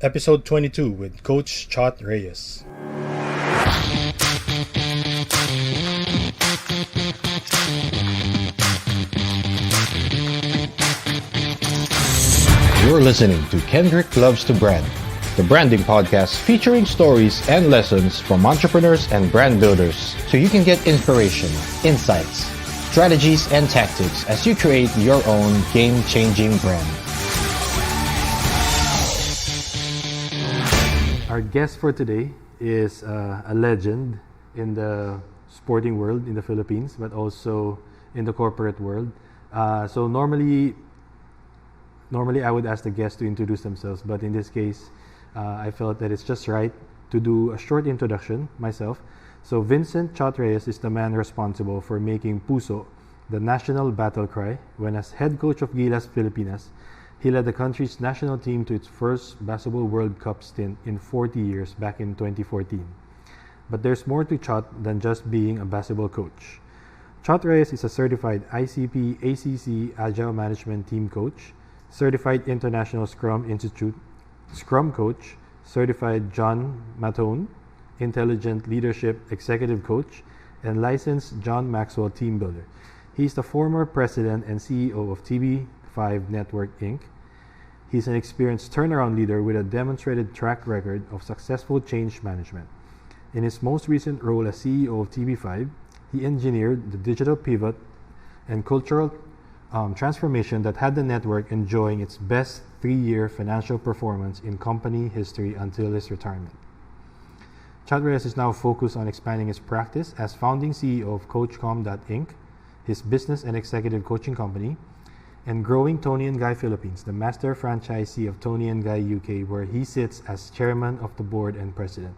Episode 22 with Coach Chot Reyes. You're listening to Kendrick Loves to Brand, the branding podcast featuring stories and lessons from entrepreneurs and brand builders so you can get inspiration, insights, strategies, and tactics as you create your own game-changing brand. Our guest for today is a legend in the sporting world in the Philippines, but also in the corporate world. So normally I would ask the guests to introduce themselves, but in this case, I felt that it's just right to do a short introduction myself. So Vincent Chot Reyes is the man responsible for making Puso the national battle cry when, as head coach of Gilas Pilipinas, he led the country's national team to its first Basketball World Cup stint in 40 years back in 2014. But there's more to Chot than just being a basketball coach. Chot Reyes is a certified ICP ACC Agile Management Team Coach, certified International Scrum Institute Scrum Coach, certified John Mattone Intelligent Leadership Executive Coach, and licensed John Maxwell Team Builder. He's the former president and CEO of TB5 Network Inc. He's an experienced turnaround leader with a demonstrated track record of successful change management. In his most recent role as CEO of TB5, he engineered the digital pivot and cultural transformation that had the network enjoying its best 3-year financial performance in company history until his retirement. Chot Reyes is now focused on expanding his practice as founding CEO of Coachcom Inc., his business and executive coaching company, and growing Tony & Guy Philippines, the master franchisee of Tony & Guy UK, where he sits as chairman of the board and president.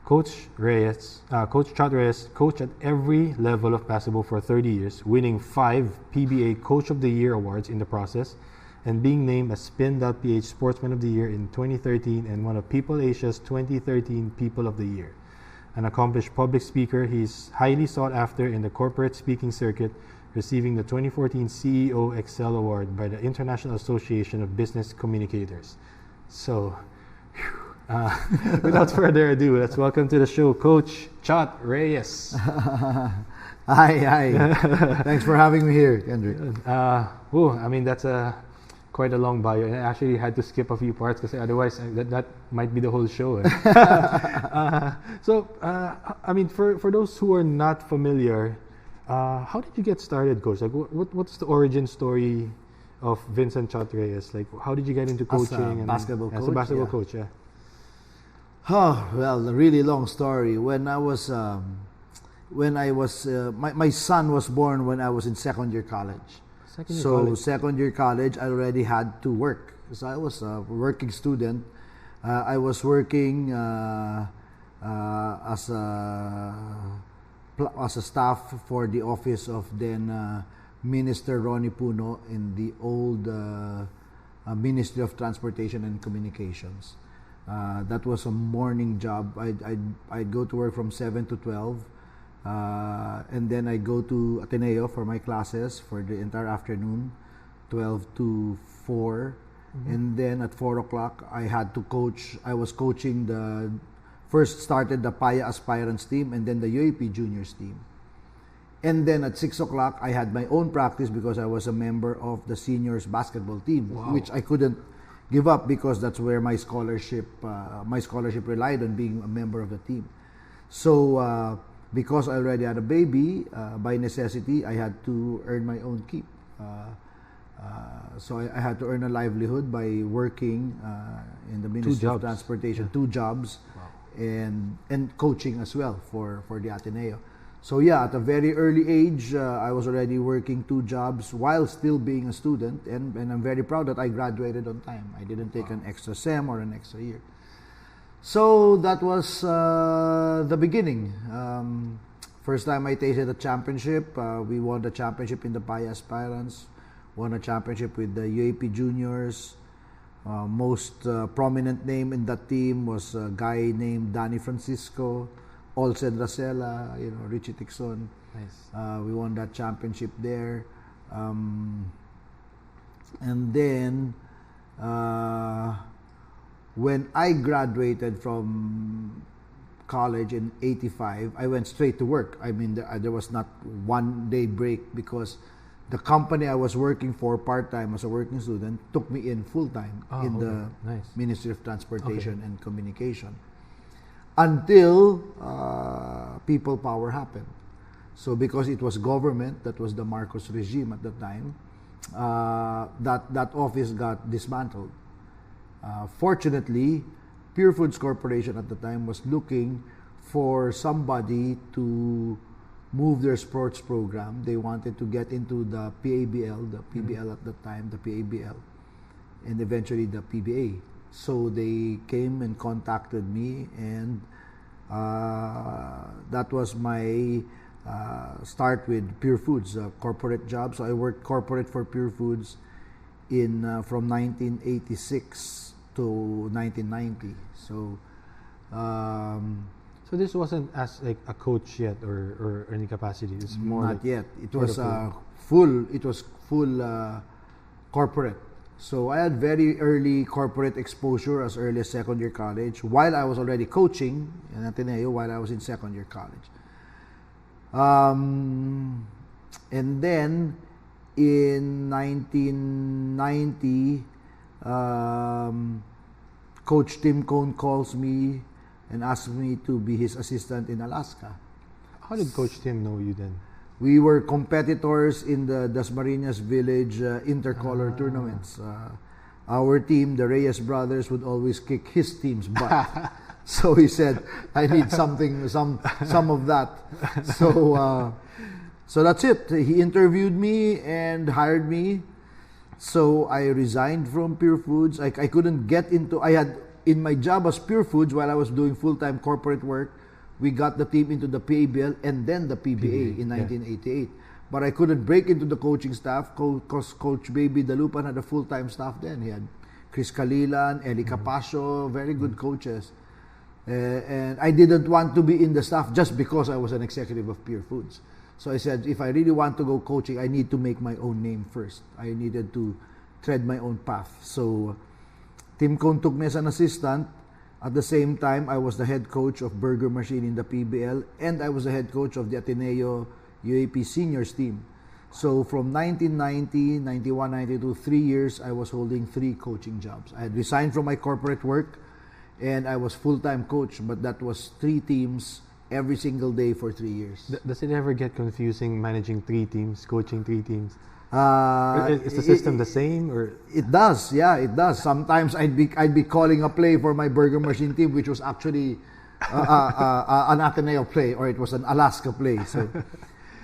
Coach Chot Reyes coached at every level of basketball for 30 years, winning 5 PBA Coach of the Year awards in the process, and being named as Spin.ph Sportsman of the Year in 2013 and one of People Asia's 2013 People of the Year. An accomplished public speaker, he's highly sought after in the corporate speaking circuit, receiving the 2014 CEO Excel Award by the International Association of Business Communicators. So, without further ado, let's welcome to the show Coach Chot Reyes. Hi. Thanks for having me here, Kendrick. That's quite a long bio, and I actually had to skip a few parts because otherwise that might be the whole show. For those who are not familiar, how did you get started, Coach? Like, what's the origin story of Vincent Chot Reyes? Like, how did you get into coaching? As a basketball coach, yeah. Oh, well, a really long story. My son was born when I was in second year college. Second year college, I already had to work. So I was a working student. I was working as a staff for the office of then Minister Ronnie Puno in the old Ministry of Transportation and Communications. That was a morning job. I'd go to work from 7 to 12, and then I go to Ateneo for my classes for the entire afternoon, 12 to 4. Mm-hmm. And then at 4 o'clock, I had to coach. I was coaching first started the PAYA Aspirants team and then the UAP Juniors team. And then at 6 o'clock, I had my own practice because I was a member of the seniors basketball team, which I couldn't give up because that's where my scholarship relied on being a member of the team. So because I already had a baby, by necessity, I had to earn my own keep. So I had to earn a livelihood by working in the Ministry of Transportation, 2 jobs, and coaching as well for the Ateneo. So yeah, at a very early age, I was already working 2 jobs while still being a student, and I'm very proud that I graduated on time. I didn't take an extra SEM or an extra year. So that was the beginning. First time I tasted a championship, we won the championship in the PAYA Aspirants, won a championship with the UAP Juniors. Most prominent name in that team was a guy named Danny Francisco, Olsen Racela, Richie Tixon. Nice. We won that championship there. And then when I graduated from college in 85, I went straight to work. I mean, there was not one day break because the company I was working for part-time as a working student took me in full-time in the Ministry of Transportation and Communication until people power happened. So because it was government, that was the Marcos regime at the time, that office got dismantled. Fortunately, Pure Foods Corporation at the time was looking for somebody to move their sports program. They wanted to get into the PABL, the PBL at the time, the PABL, and eventually the PBA. So they came and contacted me, and that was my start with Pure Foods, corporate job. So I worked corporate for Pure Foods from 1986 to 1990. So so this wasn't as like a coach yet or any capacity. It's more not like yet. It was full corporate. So I had very early corporate exposure as early as second year college, while I was already coaching in Ateneo while I was in second year college. And then in 1990, Coach Tim Cone calls me and asks me to be his assistant in Alaska. How did Coach Tim know you then? We were competitors in the Dasmariñas Village intercolor tournaments. Our team, the Reyes brothers, would always kick his team's butt. So he said, I need some of that. So that's it. He interviewed me and hired me. So I resigned from Pure Foods. I couldn't get into, I had, in my job as Pure Foods, while I was doing full-time corporate work, we got the team into the PABL and then the PBA in 1988. But I couldn't break into the coaching staff because Coach Baby Dalupan had a full-time staff then. He had Chris Calilan, Eli Capasio, very good coaches. And I didn't want to be in the staff just because I was an executive of Pure Foods. So I said, if I really want to go coaching, I need to make my own name first. I needed to tread my own path. So Tim Cone took me as an assistant. At the same time, I was the head coach of Burger Machine in the PBL, and I was the head coach of the Ateneo UAP seniors team. So from 1990, 91, 92, 3 years, I was holding 3 coaching jobs. I had resigned from my corporate work, and I was full-time coach, but that was 3 teams every single day for 3 years. Does it ever get confusing managing 3 teams, coaching 3 teams? Is the system the same, or it does? Yeah, it does. Sometimes I'd be calling a play for my Burger Machine team, which was actually an Ateneo play, or it was an Alaska play. So,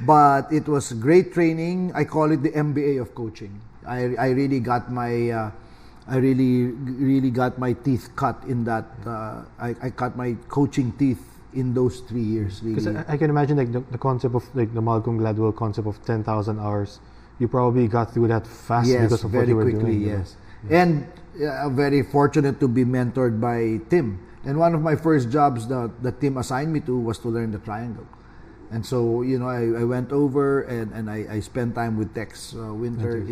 but it was great training. I call it the MBA of coaching. I really got my really got my teeth cut in that. I cut my coaching teeth in those 3 years. Because I can imagine like the concept of like the Malcolm Gladwell concept of 10,000 hours. You probably got through that fast because of what you were doing. Yes, and very fortunate to be mentored by Tim. And one of my first jobs that Tim assigned me to was to learn the triangle. And so, you know, I went over and I spent time with Tex Winter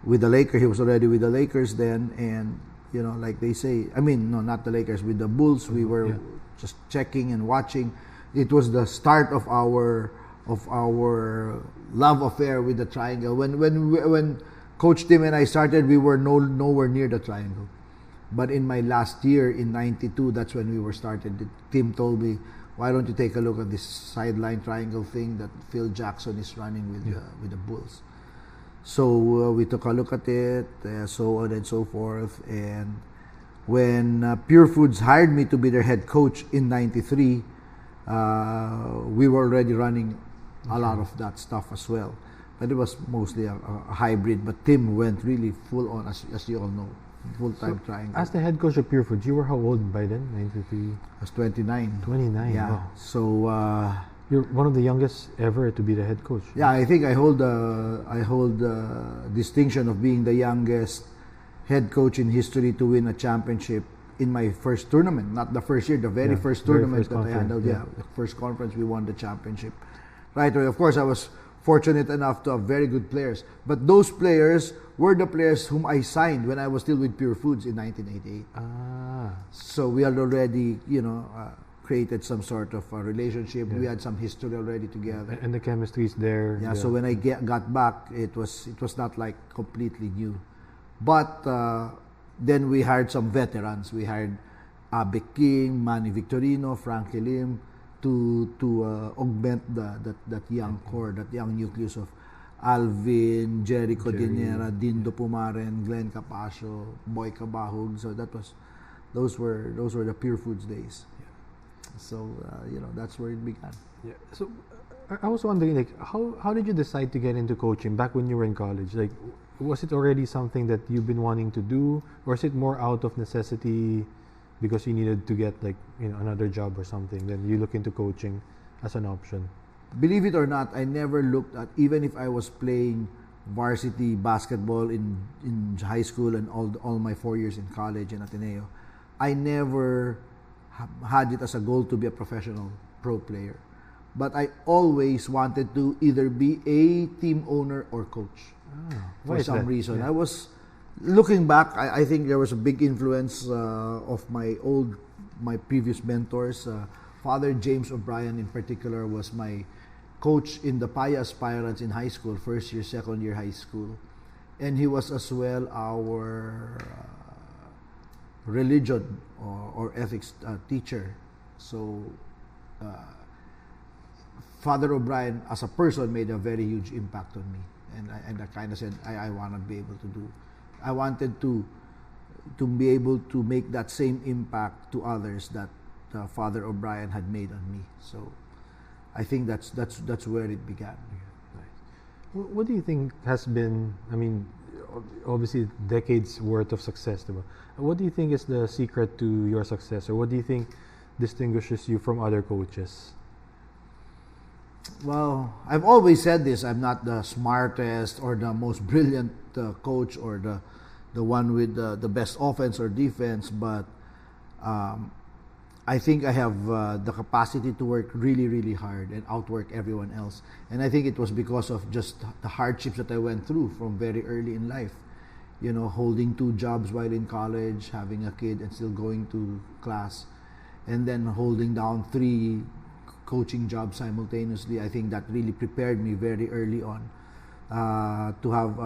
with the Lakers. He was already with the Lakers then, and you know, like they say, I mean, no, not the Lakers, with the Bulls. We were just checking and watching. It was the start of our love affair with the triangle. When Coach Tim and I started, we were nowhere near the triangle. But in my last year in '92, that's when we were started. Tim told me, "Why don't you take a look at this sideline triangle thing that Phil Jackson is running with the Bulls?" So we took a look at it, so on and so forth. And when Pure Foods hired me to be their head coach in '93, we were already running a lot of that stuff as well. But it was mostly a hybrid. But Tim went really full on, as you all know, full-time triangle. As the head coach of Pure Foods, you were how old by then? 93? I was 29. 29, yeah. Wow. So you're one of the youngest ever to be the head coach. Yeah, I think I hold the distinction of being the youngest head coach in history to win a championship in my first tournament. Not the first year, the very first tournament that I handled. Yeah, the first conference we won the championship. Right away. Of course, I was fortunate enough to have very good players. But those players were the players whom I signed when I was still with Pure Foods in 1988. So we had already, created some sort of a relationship. We had some history already together. And the chemistry is there. Yeah. So when I got back, it was not like completely new. But then we hired some veterans. We hired Abe King, Manny Victorino, Frankie Lim to augment that young core, that young nucleus of Alvin, Jerry Codinera, Dindo Pumaren, Glenn Capasio, Boy Cabahug. So those were the Pure Foods days. So that's where it began. Yeah. So I was wondering, like, how did you decide to get into coaching back when you were in college? Like, was it already something that you've been wanting to do, or is it more out of necessity because you needed to get another job or something? Then you look into coaching as an option. Believe it or not, I never looked at, even if I was playing varsity basketball in high school and all my 4 years in college in Ateneo, I never had it as a goal to be a professional pro player. But I always wanted to either be a team owner or coach for some reason. Yeah. I was looking back, I think there was a big influence of my previous mentors. Father James O'Brien in particular was my coach in the Paya Aspirants in high school, first year, second year high school. And he was as well our religion or ethics teacher. So Father O'Brien as a person made a very huge impact on me. And I kind of said, I want to be able to do. I wanted to be able to make that same impact to others that Father O'Brien had made on me. So I think that's where it began. Nice. What do you think has been, obviously decades worth of success, diba? What do you think is the secret to your success, or what do you think distinguishes you from other coaches? Well, I've always said this, I'm not the smartest or the most brilliant coach or the one with the best offense or defense, but I think I have the capacity to work really, really hard and outwork everyone else. And I think it was because of just the hardships that I went through from very early in life. Holding 2 jobs while in college, having a kid and still going to class, and then holding down 3 coaching jobs simultaneously. I think that really prepared me very early on to have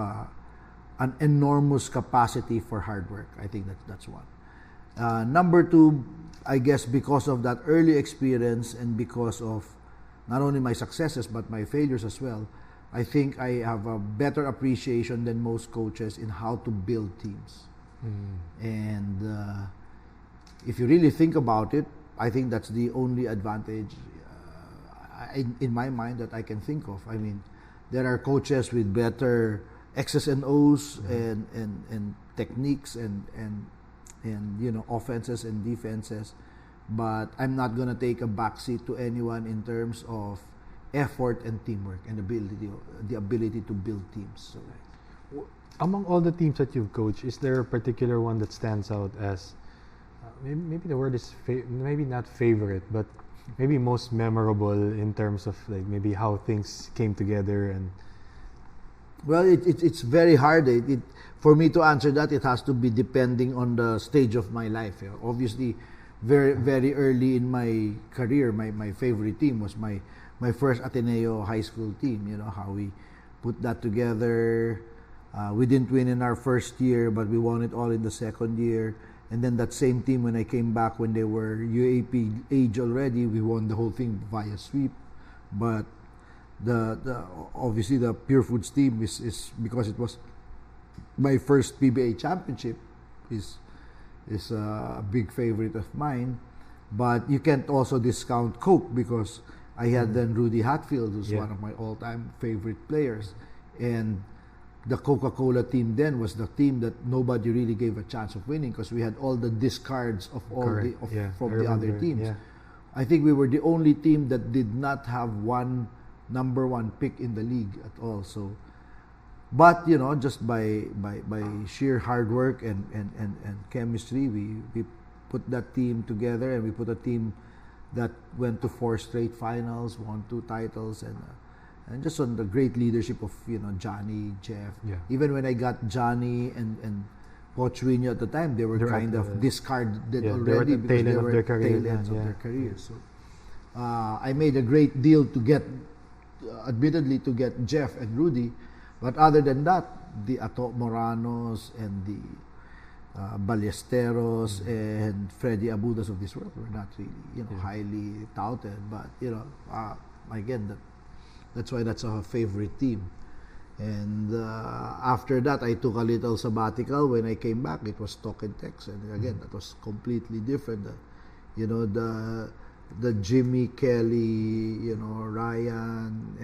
an enormous capacity for hard work. I think that's one. Number 2, I guess because of that early experience and because of not only my successes but my failures as well, I think I have a better appreciation than most coaches in how to build teams. And if you really think about it, I think that's the only advantage in my mind that I can think of. I mean, there are coaches with better X's and O's and techniques and offenses and defenses, but I'm not gonna take a backseat to anyone in terms of effort and teamwork and the ability to build teams. So, among all the teams that you've coached, is there a particular one that stands out as maybe the word is maybe not favorite, but maybe most memorable in terms of maybe how things came together? And well, it's very hard. For me to answer that, it has to be depending on the stage of my life. Obviously, very, very early in my career, my favorite team was my first Ateneo high school team. How we put that together. We didn't win in our first year, but we won it all in the second year. And then that same team, when I came back when they were UAP age already, we won the whole thing via sweep. But obviously the Pure Foods team is because it was my first PBA championship, is a big favorite of mine. But you can't also discount Coke because I had then Rudy Hatfield, who's one of my all-time favorite players, and the Coca-Cola team then was the team that nobody really gave a chance of winning because we had all the discards of all from the other teams. Yeah. I think we were the only team that did not have one number 1 pick in the league at all. So, but just by sheer hard work and chemistry, we put that team together, and we put a team that went to 4 straight finals, won 2 titles, And just on the great leadership of Johnny, Jeff. Yeah. Even when I got Johnny and Coach Reyes at the time, they were kind of discarded already because they were tail ends of their careers. So I made a great deal to get, admittedly, to get Jeff and Rudy, but other than that, the Ato Moranos and the Ballesteros and Freddy Abudas of this world were not really, highly touted. But again, that's why that's a favorite team. And after that, I took a little sabbatical. When I came back, it was talk and text, and again, that was completely different. The Jimmy, Kelly, Ryan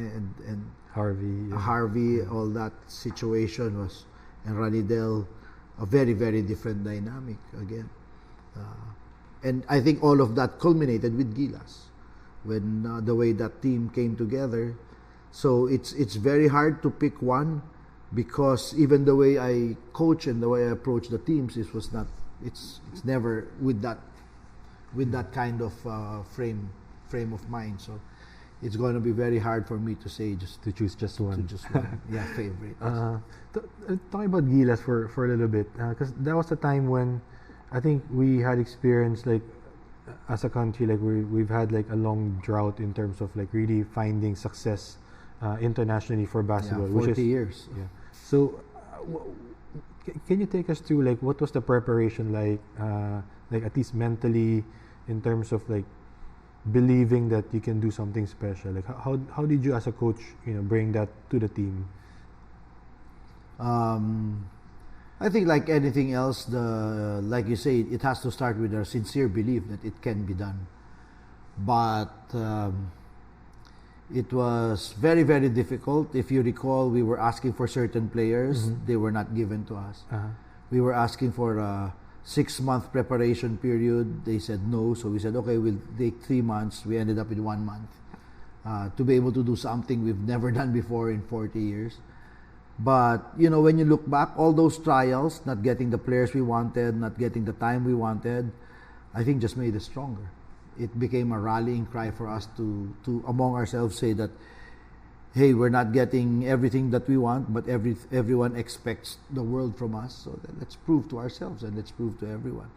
and Harvey, all that situation was, and Ranidel, a very, very different dynamic again. And I think all of that culminated with Gilas, when the way that team came together. So it's very hard to pick one, because even the way I coach and the way I approach the teams, it's never with that kind of frame of mind. So it's going to be very hard for me to say to choose just one. Yeah, favorite. Talking about Gilas for a little bit, because that was the time when I think we had experienced, like, as a country, like we've had like a long drought in terms of like really finding success internationally for basketball, 40 years. Yeah. So, can you take us through, like, what was the preparation like at least mentally, in terms of like believing that you can do something special? Like, how did you as a coach, bring that to the team? I think, like anything else, like you say, it has to start with a sincere belief that it can be done. But it was very, very difficult. If you recall, we were asking for certain players. They were not given to us. We were asking for a 6-month preparation period. They said no. So we said, okay, we'll take 3 months. We ended up with 1 month to be able to do something we've never done before in 40 years. But, when you look back, all those trials, not getting the players we wanted, not getting the time we wanted, I think just made us stronger. It became a rallying cry for us to among ourselves say that, hey, we're not getting everything that we want, but everyone expects the world from us. So let's prove to ourselves and let's prove to everyone,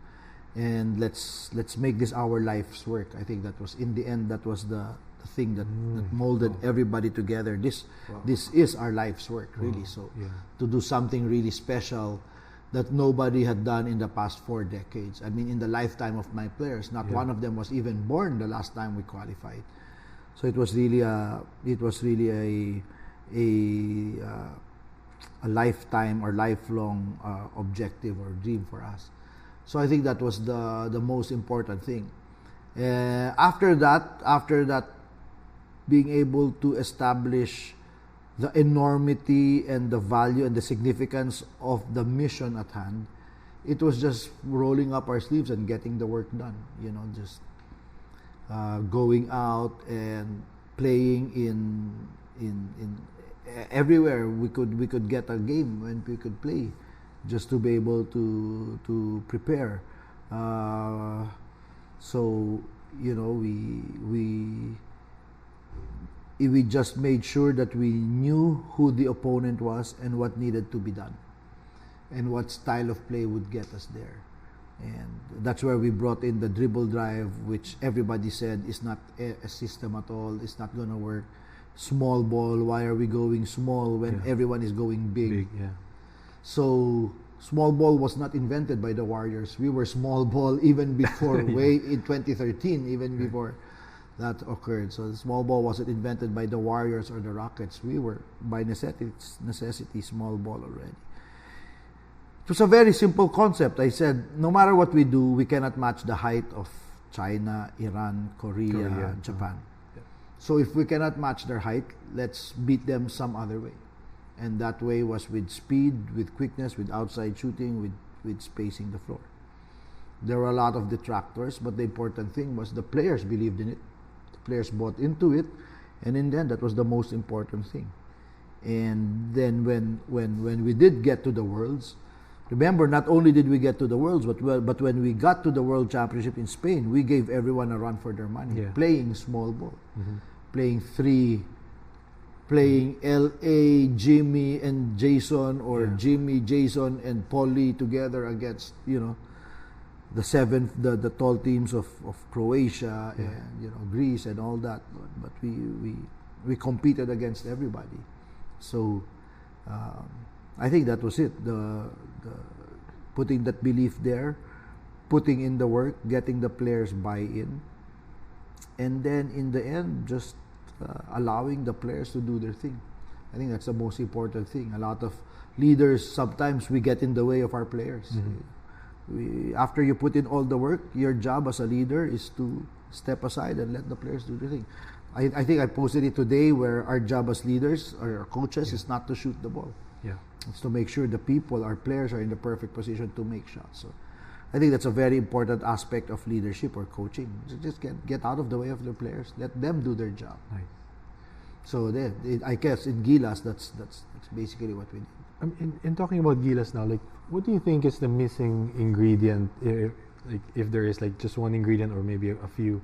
and let's make this our life's work. I think that was, in the end, that was the thing that molded everybody together. This is our life's work, really. So to do something really special that nobody had done in the past 4 decades. I mean, in the lifetime of my players, not one of them was even born the last time we qualified. So it was really a lifetime or lifelong objective or dream for us. So I think that was the most important thing. After that, being able to establish the enormity and the value and the significance of the mission at hand, it was just rolling up our sleeves and getting the work done. Just going out and playing in everywhere we could get a game when we could play, just to be able to prepare. So we just made sure that we knew who the opponent was and what needed to be done and what style of play would get us there. And that's where we brought in the dribble drive, which everybody said is not a system at all. It's not going to work. Small ball, why are we going small when everyone is going big? So small ball was not invented by the Warriors. We were small ball even before, way in 2013, even before that occurred. So the small ball wasn't invented by the Warriors or the Rockets. We were, by necessity, small ball already. It was a very simple concept. I said, no matter what we do, we cannot match the height of China, Iran, Korea, Japan. So if we cannot match their height, let's beat them some other way. And that way was with speed, with quickness, with outside shooting, with spacing the floor. There were a lot of detractors, but the important thing was the players believed in it. The players bought into it, and in the end, that was the most important thing. And then when we did get to the Worlds, remember, not only did we get to the Worlds, but when we got to the World Championship in Spain, we gave everyone a run for their money, playing small ball, playing playing L.A., Jimmy and Jason, or Yeah. Jimmy, Jason and Polly together against, the tall teams of Croatia and Greece and all that. But we competed against everybody. So I think that was it. The putting that belief there, putting in the work, getting the players buy-in, and then in the end, just allowing the players to do their thing. I think that's the most important thing. A lot of leaders, sometimes we get in the way of our players. After you put in all the work, your job as a leader is to step aside and let the players do their thing. I think I posted it today, where our job as leaders or our coaches is not to shoot the ball. Yeah. It's to make sure the people, our players, are in the perfect position to make shots. So I think that's a very important aspect of leadership or coaching. Just get out of the way of the players. Let them do their job. Nice. So I guess in Gilas, that's basically what we did. In talking about Gilas now, like, what do you think is the missing ingredient, if there is like just one ingredient or maybe a few,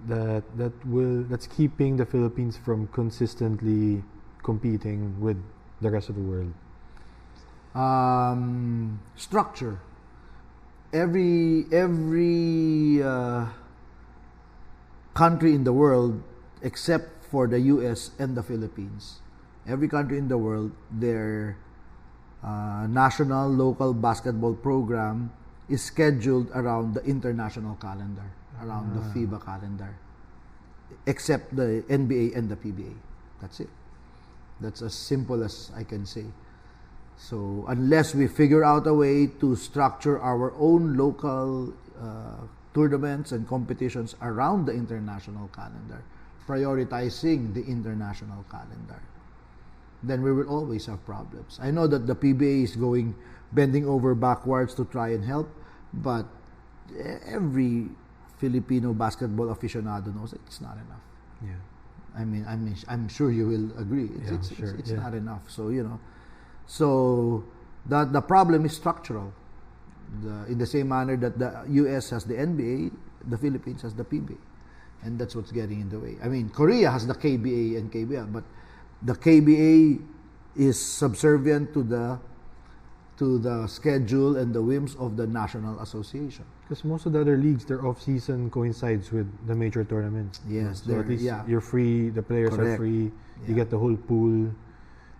that's keeping the Philippines from consistently competing with the rest of the world? Structure. Every country in the world, except for the U.S. and the Philippines, every country in the world, their national local basketball program is scheduled around the international calendar, around the FIBA calendar, except the NBA and the PBA. That's it. That's as simple as I can say. So unless we figure out a way to structure our own local tournaments and competitions around the international calendar, prioritizing the international calendar, then we will always have problems. I know that the PBA is bending over backwards to try and help, but every Filipino basketball aficionado knows that it's not enough. Yeah. I mean, I'm sure you will agree. It's not enough. So so the problem is structural. In the same manner that the US has the NBA, the Philippines has the PBA, and that's what's getting in the way. I mean, Korea has the KBA and KBL, but the KBA is subservient to the schedule and the whims of the National Association. Because most of the other leagues, their off-season coincides with the major tournaments. Yes, so at least you're free, the players Correct. are free, you get the whole pool.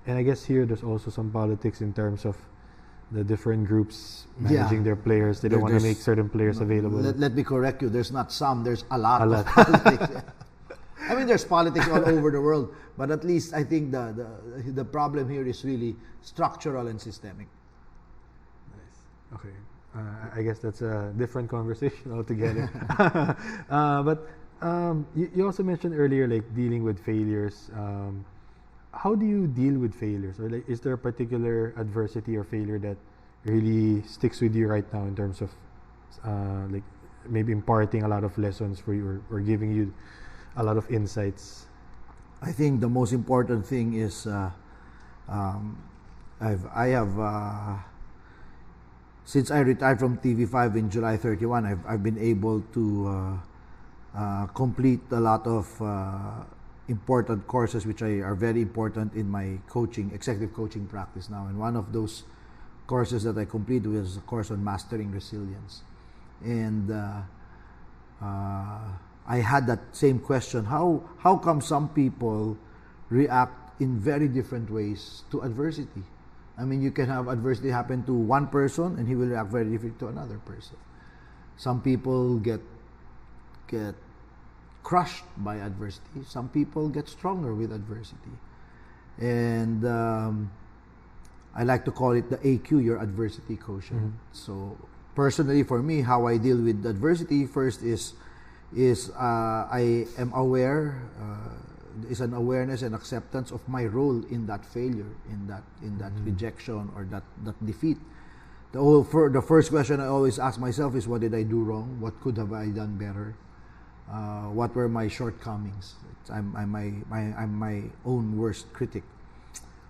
And I guess here there's also some politics in terms of the different groups managing their players. They don't want to make certain players available. Let me correct you. There's not some, there's a lot of politics. I mean, there's politics all over the world, but at least I think the problem here is really structural and systemic. Nice. Okay. I guess that's a different conversation altogether. But you also mentioned earlier, like, dealing with failures. How do you deal with failures? Or like, is there a particular adversity or failure that really sticks with you right now in terms of like maybe imparting a lot of lessons for you or giving you a lot of insights? I think the most important thing is since I retired from TV5 in July 31, I've been able to complete a lot of important courses which are very important in my executive coaching practice now. And one of those courses that I completed was a course on mastering resilience. And I had that same question: how come some people react in very different ways to adversity? I mean, you can have adversity happen to one person and he will react very differently to another person. Some people get crushed by adversity. Some people get stronger with adversity. And I like to call it the AQ, your adversity quotient. Mm-hmm. So personally, for me, how I deal with adversity first is I am aware, is an awareness and acceptance of my role in that failure, in that rejection or that defeat. The first question I always ask myself is, what did I do wrong? What could have I done better? What were my shortcomings? I'm my own worst critic,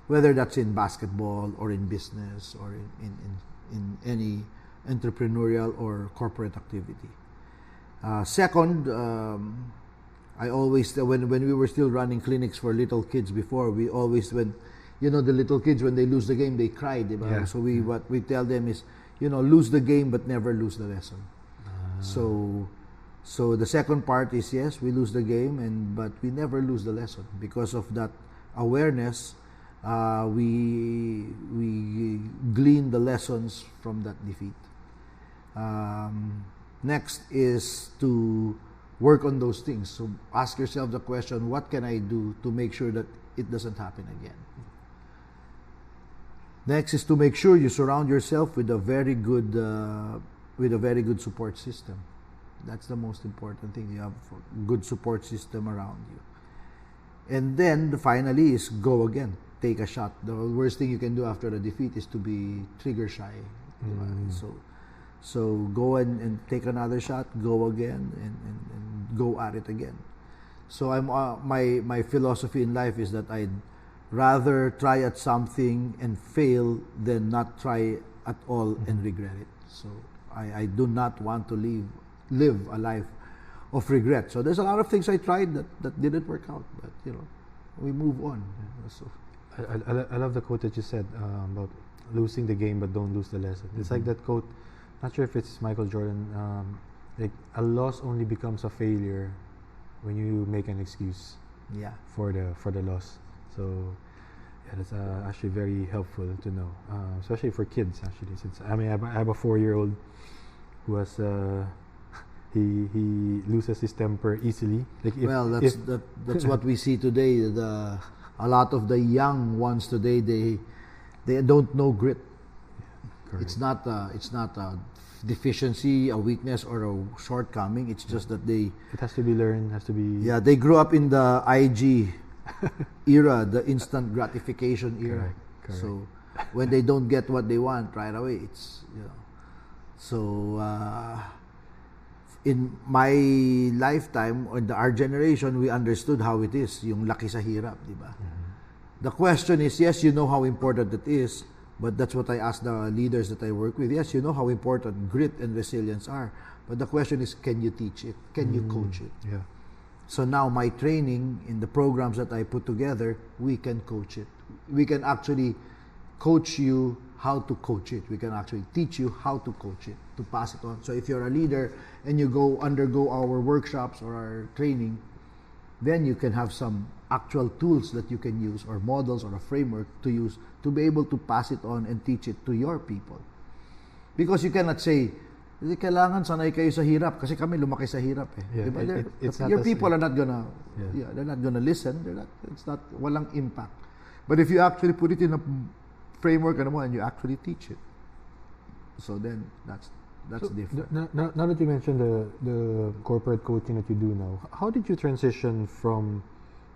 whether that's in basketball or in business or in any entrepreneurial or corporate activity. Second, I always, when we were still running clinics for little kids before, we always, when, the little kids, when they lose the game, they cry, diba? Yeah. So what we tell them is, lose the game but never lose the lesson. So the second part is, yes, we lose the game, but we never lose the lesson. Because of that awareness, we glean the lessons from that defeat. Next is to work on those things. So ask yourself the question, what can I do to make sure that it doesn't happen again? Next is to make sure you surround yourself with a very good support system. That's the most important thing. You have a good support system around you. And then finally is go again. Take a shot. The worst thing you can do after a defeat is to be trigger shy. So go and take another shot, go again, and go at it again. So my philosophy in life is that I'd rather try at something and fail than not try at all and regret it. So I do not want to live a life of regret. So there's a lot of things I tried that didn't work out, but we move on. So I love the quote that you said about losing the game but don't lose the lesson. It's like that quote, not sure if it's Michael Jordan, like a loss only becomes a failure when you make an excuse for the loss. So that's actually very helpful to know, especially for kids. Actually, since I have a 4-year-old who has he loses his temper easily. Like that's what we see today. A lot of the young ones today, they don't know grit. It's not a deficiency, a weakness, or a shortcoming. It's just that it has to be learned. They grew up in the IG era, the instant gratification era. Correct. So when they don't get what they want right away, it's So in my lifetime, or our generation, we understood how it is, yung laki sa hirap, di ba? The question is, yes, you know how important it is, but that's what I ask the leaders that I work with. Yes, you know how important grit and resilience are, but the question is, can you teach it? Can you coach it? Yeah. So now my training in the programs that I put together, we can coach it. We can actually coach you how to coach it. We can actually teach you how to coach it, to pass it on. So if you're a leader and you undergo our workshops or our training, then you can have some actual tools that you can use, or models, or a framework to use to be able to pass it on and teach it to your people. Because you cannot say, kailangan sanay kayo sa hirap kasi kami lumaki sa hirap eh. Yeah, diba? Your people are not gonna they're not gonna listen. It's not walang impact. But if you actually put it in a framework and you actually teach it, so then that's different. Now that you mentioned the corporate coaching that you do now, how did you transition from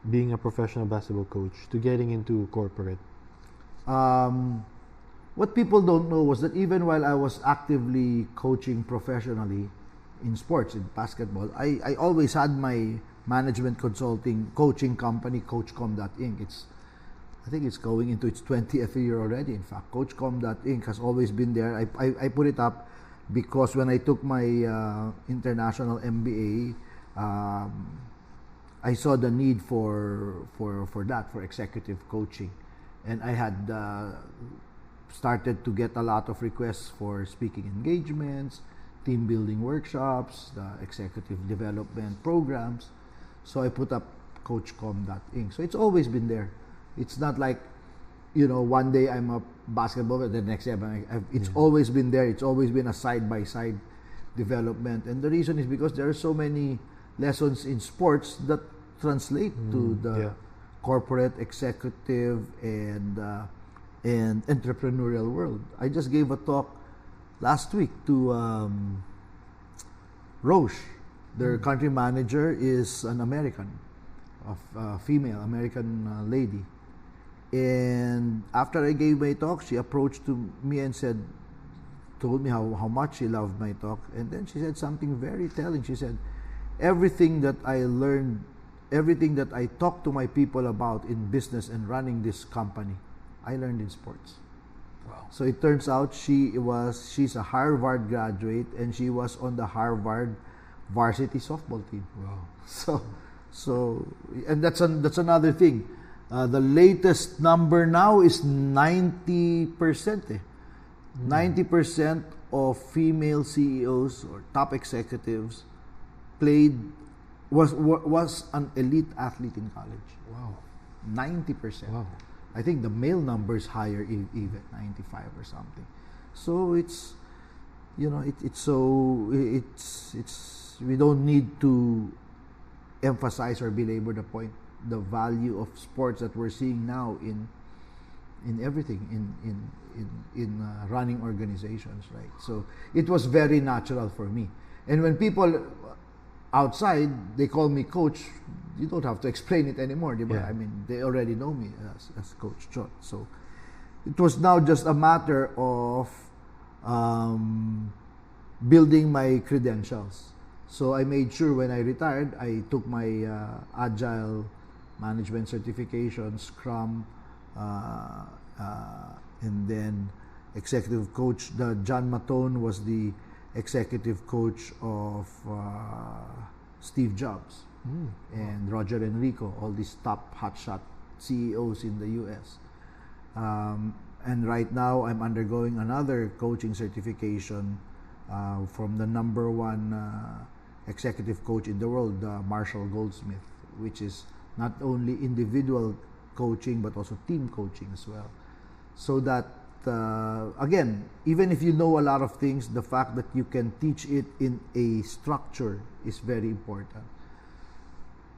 being a professional basketball coach to getting into corporate? What people don't know was that even while I was actively coaching professionally in sports, in basketball, I always had my management consulting coaching company, Coachcom Inc. I think it's going into its 20th year already. In fact, Coachcom Inc. has always been there. I put it up because when I took my international MBA, I saw the need for executive coaching, and I had started to get a lot of requests for speaking engagements, team building workshops, the executive development programs. So I put up Coachcom Inc. So it's always been there. It's not like, one day I'm a basketball player, the next day it's always been there. It's always been a side-by-side development. And the reason is because there are so many lessons in sports that translate to the corporate, executive, and entrepreneurial world. I just gave a talk last week to Roche. Their country manager is an American, a female American lady. And after I gave my talk, she approached to me and told me how much she loved my talk. And then she said something very telling. She said, everything that I learned, everything that I talked to my people about in business and running this company, I learned in sports. Wow. So it turns out she's a Harvard graduate, and she was on the Harvard varsity softball team. Wow. So, and that's another thing. The latest number now is 90%. 90% of female CEOs or top executives was an elite athlete in college. Wow. 90%. Wow. I think the male number is higher, even 95 or something. So it's we don't need to emphasize or belabor the point, the value of sports that we're seeing now in everything, in running organizations, right? So it was very natural for me. And when people outside, they call me coach, you don't have to explain it anymore, diba? Yeah. I mean, they already know me as Coach Chot. So it was now just a matter of building my credentials. So I made sure when I retired, I took my Agile Management certification, Scrum, and then executive coach. John Matone was the executive coach of Steve Jobs and Roger Enrico, all these top hotshot CEOs in the US. And right now, I'm undergoing another coaching certification from the #1 executive coach in the world, Marshall Goldsmith, which is not only individual coaching but also team coaching as well. So that, again, even if you know a lot of things, the fact that you can teach it in a structure is very important.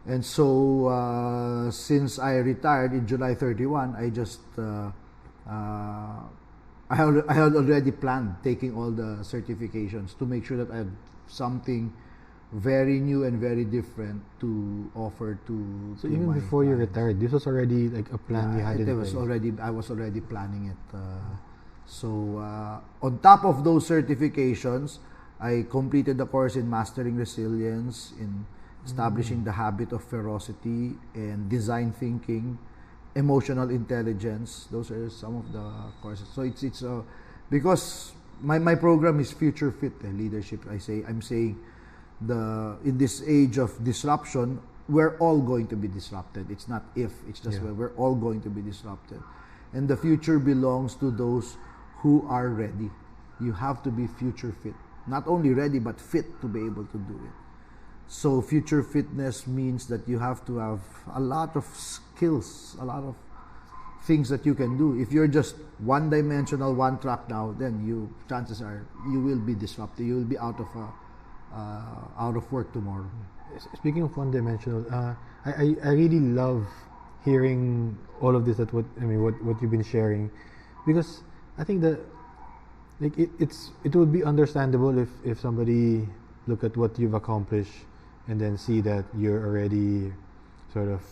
And so, since I retired in July 31, I just I had already planned taking all the certifications to make sure that I have something very new and very different to offer to. So even before you retired, this was already like a plan you had in place. I was already planning it. On top of those certifications, I completed the course in mastering resilience, in establishing the habit of ferocity, and design thinking, emotional intelligence. Those are some of the courses. So it's because my program is future fit leadership. I'm saying in this age of disruption, we're all going to be disrupted. It's not if, it's just we're all going to be disrupted. And the future belongs to those who are ready. You have to be future fit. Not only ready, but fit to be able to do it. So future fitness means that you have to have a lot of skills, a lot of things that you can do. If you're just one-dimensional, one-track now, then chances are you will be disrupted. You will be out of work tomorrow. Speaking of one-dimensional, I really love hearing all of this. What you've been sharing, because I think that it would be understandable if somebody look at what you've accomplished and then see that you're already sort of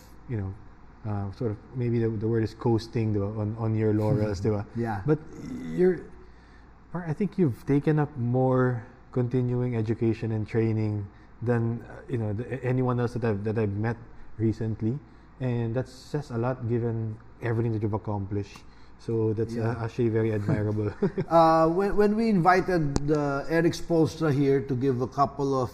maybe the word is coasting on your laurels, diba? Yeah. But I think you've taken up more continuing education and training than anyone else that I've met recently, and that says a lot given everything that you've accomplished. So that's actually very admirable. When we invited Eric Spolstra here to give a couple of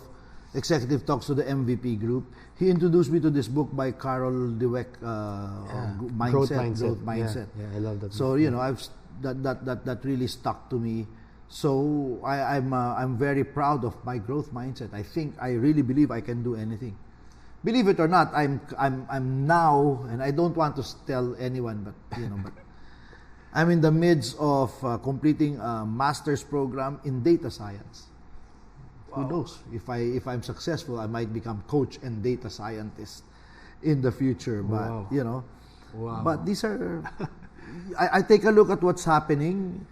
executive talks to the MVP group, he introduced me to this book by Carol Dweck, Growth Mindset. Yeah, I love that. So that really stuck to me. So I'm very proud of my growth mindset. I really believe I can do anything. Believe it or not, I'm now, and I don't want to tell anyone, but I'm in the midst of completing a master's program in data science. Wow. Who knows? If I'm successful, I might become coach and data scientist in the future. But but these are. I take a look at what's happening.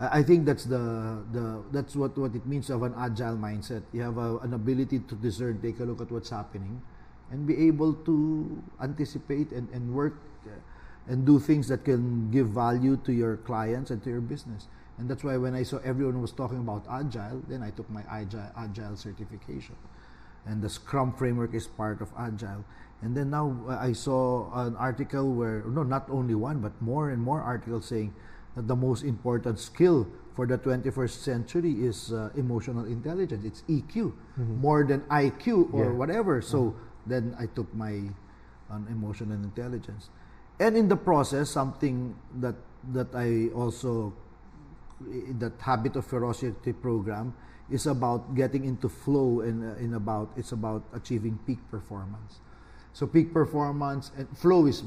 I think that's that's what it means to have an agile mindset. You have an ability to discern, take a look at what's happening, and be able to anticipate and work and do things that can give value to your clients and to your business. And that's why when I saw everyone was talking about agile, then I took my agile certification. And the Scrum framework is part of agile. And then now I saw an article where, not only one, but more and more articles saying that the most important skill for the 21st century is emotional intelligence. It's EQ, more than IQ or whatever. So Then I took my emotional intelligence. And in the process, something that I also, that habit of ferocity program is about getting into flow, and it's about achieving peak performance. So peak performance and flow is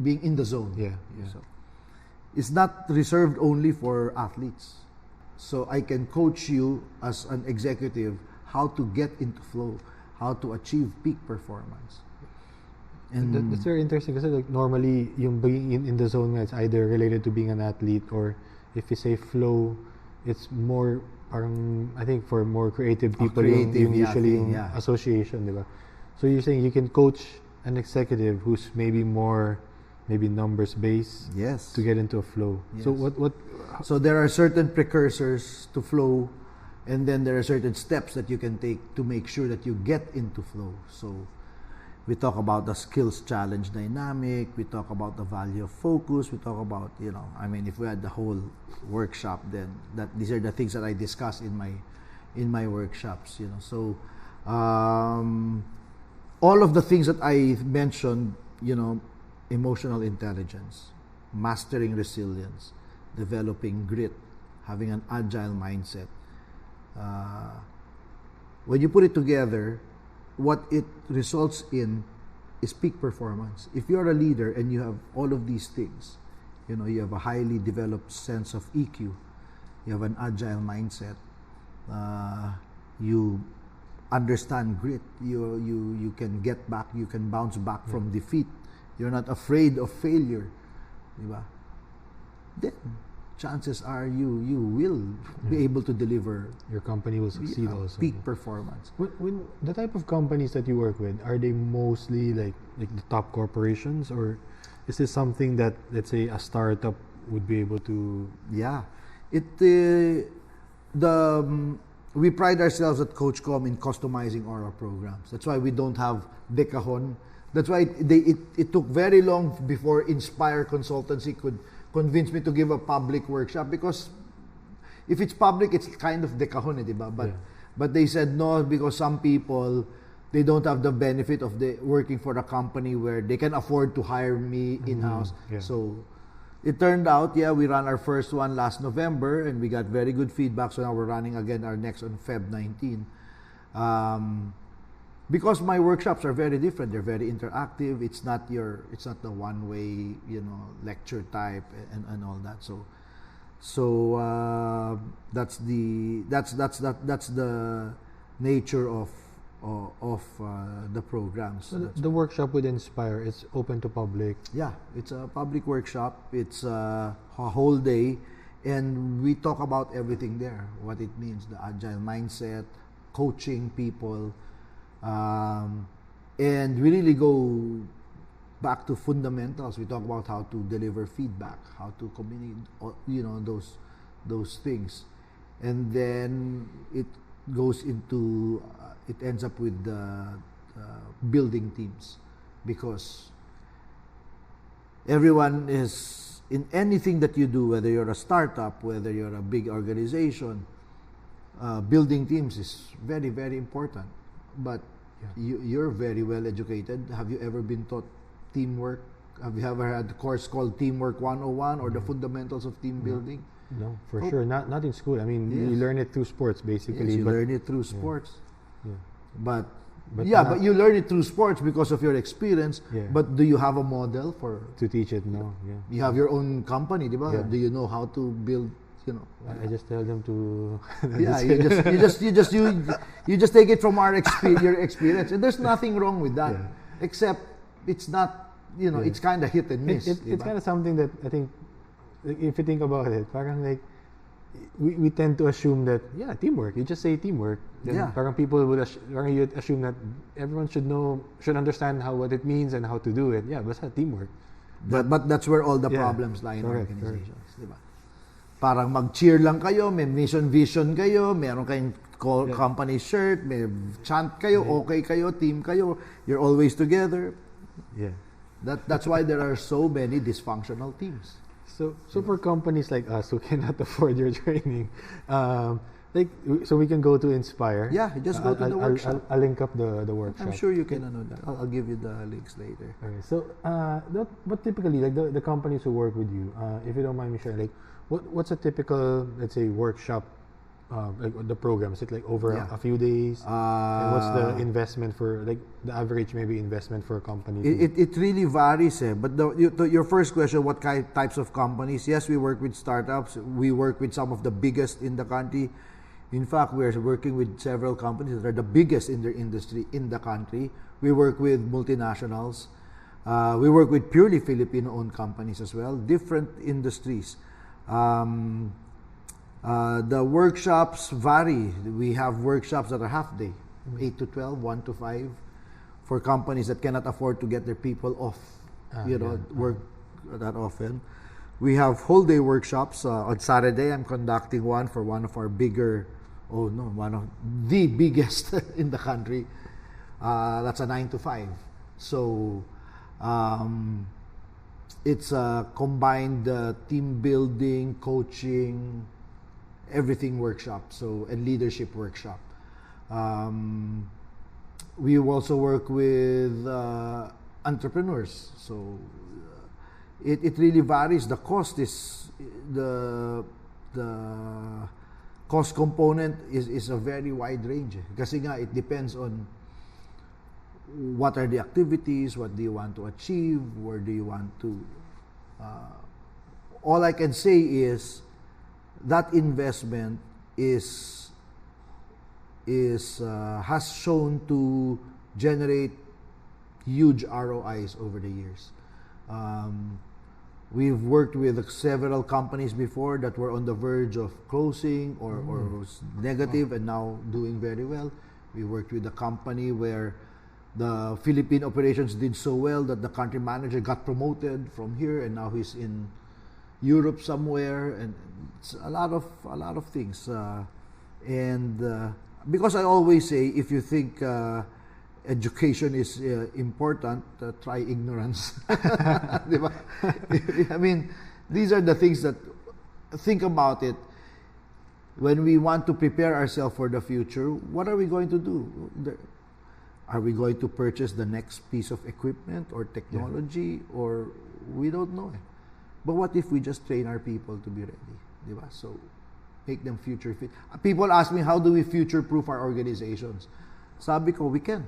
being in the zone. Yeah. So it's not reserved only for athletes. So I can coach you as an executive how to get into flow, how to achieve peak performance. And that's very interesting kasi like normally yung being in the zone nga, it's either related to being an athlete, or if you say flow, it's more parang, I think for more creative people yung usually yung association, di ba? So you're saying you can coach an executive who's maybe numbers based, yes, to get into a flow. Yes. So what so there are certain precursors to flow, and then there are certain steps that you can take to make sure that you get into flow. So we talk about the skills challenge dynamic, we talk about the value of focus, we talk about, if we had the whole workshop, then these are the things that I discuss in my workshops, So all of the things that I mentioned, emotional intelligence, mastering resilience, developing grit, having an agile mindset. When you put it together, what it results in is peak performance. If you're a leader and you have all of these things, you have a highly developed sense of EQ, you have an agile mindset, you understand grit, you can get back, you can bounce back from defeat, you're not afraid of failure, diba? Then chances are you will be able to deliver. Your company will succeed also. Peak performance. When the type of companies that you work with, are they mostly like the top corporations, or is this something that, let's say, a startup would be able to? Yeah, we pride ourselves at Coachcom in customizing our programs. That's why we don't have decahon. That's why it took very long before Inspire Consultancy could convince me to give a public workshop, because if it's public, it's kind of decahon, diba? But they said no, because some people, they don't have the benefit of working for a company where they can afford to hire me in-house. So it turned out, we ran our first one last November and we got very good feedback. So now we're running again our next on Feb 19. Because my workshops are very different, they're very interactive. It's not the one way, lecture type and all that. So that's the nature of the programs. So the workshop with Inspire, it's open to public. Yeah, it's a public workshop. It's a whole day, and we talk about everything there. What it means, the agile mindset, coaching people. And we really go back to fundamentals. We talk about how to deliver feedback, how to communicate, those things, and then it goes into it ends up with building teams, because everyone is in anything that you do, whether you're a startup, whether you're a big organization, building teams is very, very important. But you're very well educated. Have you ever been taught teamwork? Have you ever had a course called Teamwork 101 or the fundamentals of team building? No, for sure. Not in school. I mean, you learn it through sports, basically. Yes, you learn it through sports. Yeah. But you learn it through sports because of your experience. Yeah. But do you have a model to teach it? No. Yeah. You have your own company, diba? Yeah. Do you know how to build? I just tell them to. you just take it from your experience, and there's nothing wrong with that, except it's not, it's kind of hit and miss. It's kind of something that I think, if you think about it, parang like we tend to assume that teamwork. You just say teamwork. Then parang people would assume that everyone should understand what it means and how to do it. Yeah, but teamwork. But that's where all the problems lie in organizations, diba? Parang mag-cheer lang kayo, may mission vision kayo, meron kayong company shirt, may chant kayo, okay kayo, team kayo, you're always together. Yeah. That's why there are so many dysfunctional teams. So for companies like us who cannot afford your training, like, so we can go to Inspire. Yeah, just go to the workshop. I'll link up the workshop. I'm sure you can. I'll give you the links later. Okay, so but typically, like the companies who work with you, if you don't mind me sharing, like what's a typical, let's say, workshop, like the program? Is it like over a few days? And what's the investment for, like the average maybe investment for a company? It really varies, eh? But your first question, what types of companies? Yes, we work with startups. We work with some of the biggest in the country. In fact, we're working with several companies that are the biggest in their industry in the country. We work with multinationals. We work with purely Filipino-owned companies as well, different industries. The workshops vary. We have workshops that are half day, 8 to 12, 1 to 5, for companies that cannot afford to get their people off, work that often. We have whole day workshops. On Saturday, I'm conducting one for one of our one of the biggest in the country. That's a 9 to 5. So it's a combined team building, coaching, everything workshop, and leadership workshop. We also work with entrepreneurs. So it really varies. The cost is the cost component is a very wide range. Kasi nga, it depends on what are the activities, what do you want to achieve, where do you want to... all I can say is that investment has shown to generate huge ROIs over the years. We've worked with several companies before that were on the verge of closing or was negative and now doing very well. We worked with a company where the Philippine operations did so well that the country manager got promoted from here and now he's in Europe somewhere, and it's a lot of things. Because I always say, if you think education is important, try ignorance. I mean, these are the things that, think about it. When we want to prepare ourselves for the future, what are we going to do? Are we going to purchase the next piece of equipment or technology, or we don't know. But what if we just train our people to be ready? Diba? So make them future fit. People ask me, how do we future proof our organizations? Sabi ko, we can't.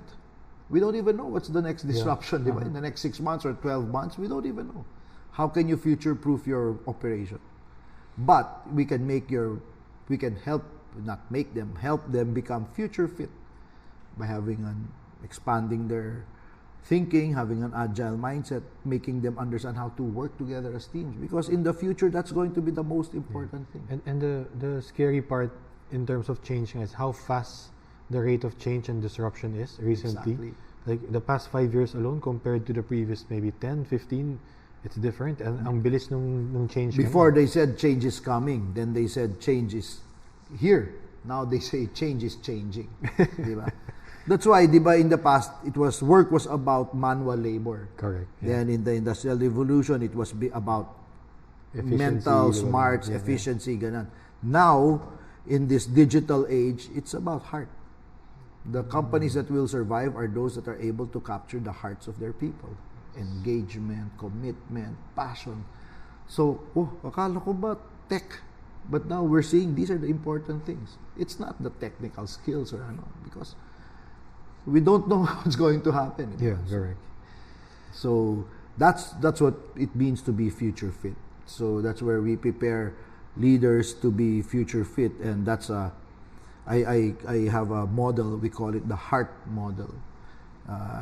We don't even know what's the next disruption. Diba? In the next 6 months or 12 months, we don't even know. How can you future proof your operation? But we can help them become future fit by expanding their thinking, having an agile mindset, making them understand how to work together as teams. Because in the future, that's going to be the most important thing. And the scary part in terms of change is how fast the rate of change and disruption is recently. Exactly. Like the past 5 years alone compared to the previous maybe 10, 15, it's different. And ang bilis nung change. Before they said change is coming, then they said change is here. Now they say change is changing. Diba? That's why, diba, in the past, work was about manual labor. Correct. Yeah. Then in the Industrial Revolution, it was about efficiency, mental smarts, efficiency, ganon. Now, in this digital age, it's about heart. The companies that will survive are those that are able to capture the hearts of their people. Engagement, commitment, passion. So, akala ko ba tech? But now we're seeing these are the important things. It's not the technical skills or ano, because we don't know what's going to happen. Yeah, correct. So that's what it means to be future fit. So that's where we prepare leaders to be future fit, and that's I have a model, we call it the HEART model,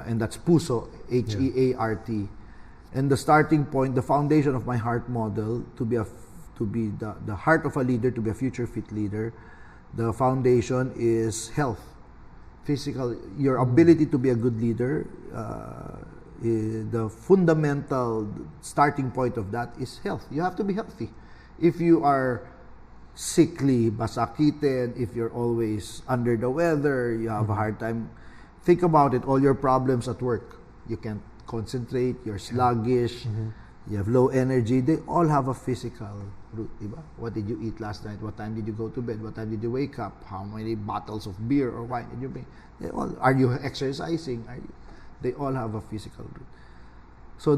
and that's PUSO, HEART, and the starting point, the foundation of my HEART model to be the heart of a leader, to be a future fit leader. The foundation is health. Physical, your ability to be a good leader, the fundamental starting point of that is health. You have to be healthy. If you are sickly, basakitin, if you're always under the weather, you have a hard time. Think about it, all your problems at work. You can't concentrate, you're sluggish, you have low energy, they all have a physical root, diba? What did you eat last night? What time did you go to bed? What time did you wake up? How many bottles of beer or wine did you drink? They all, are you exercising? They all have a physical root. So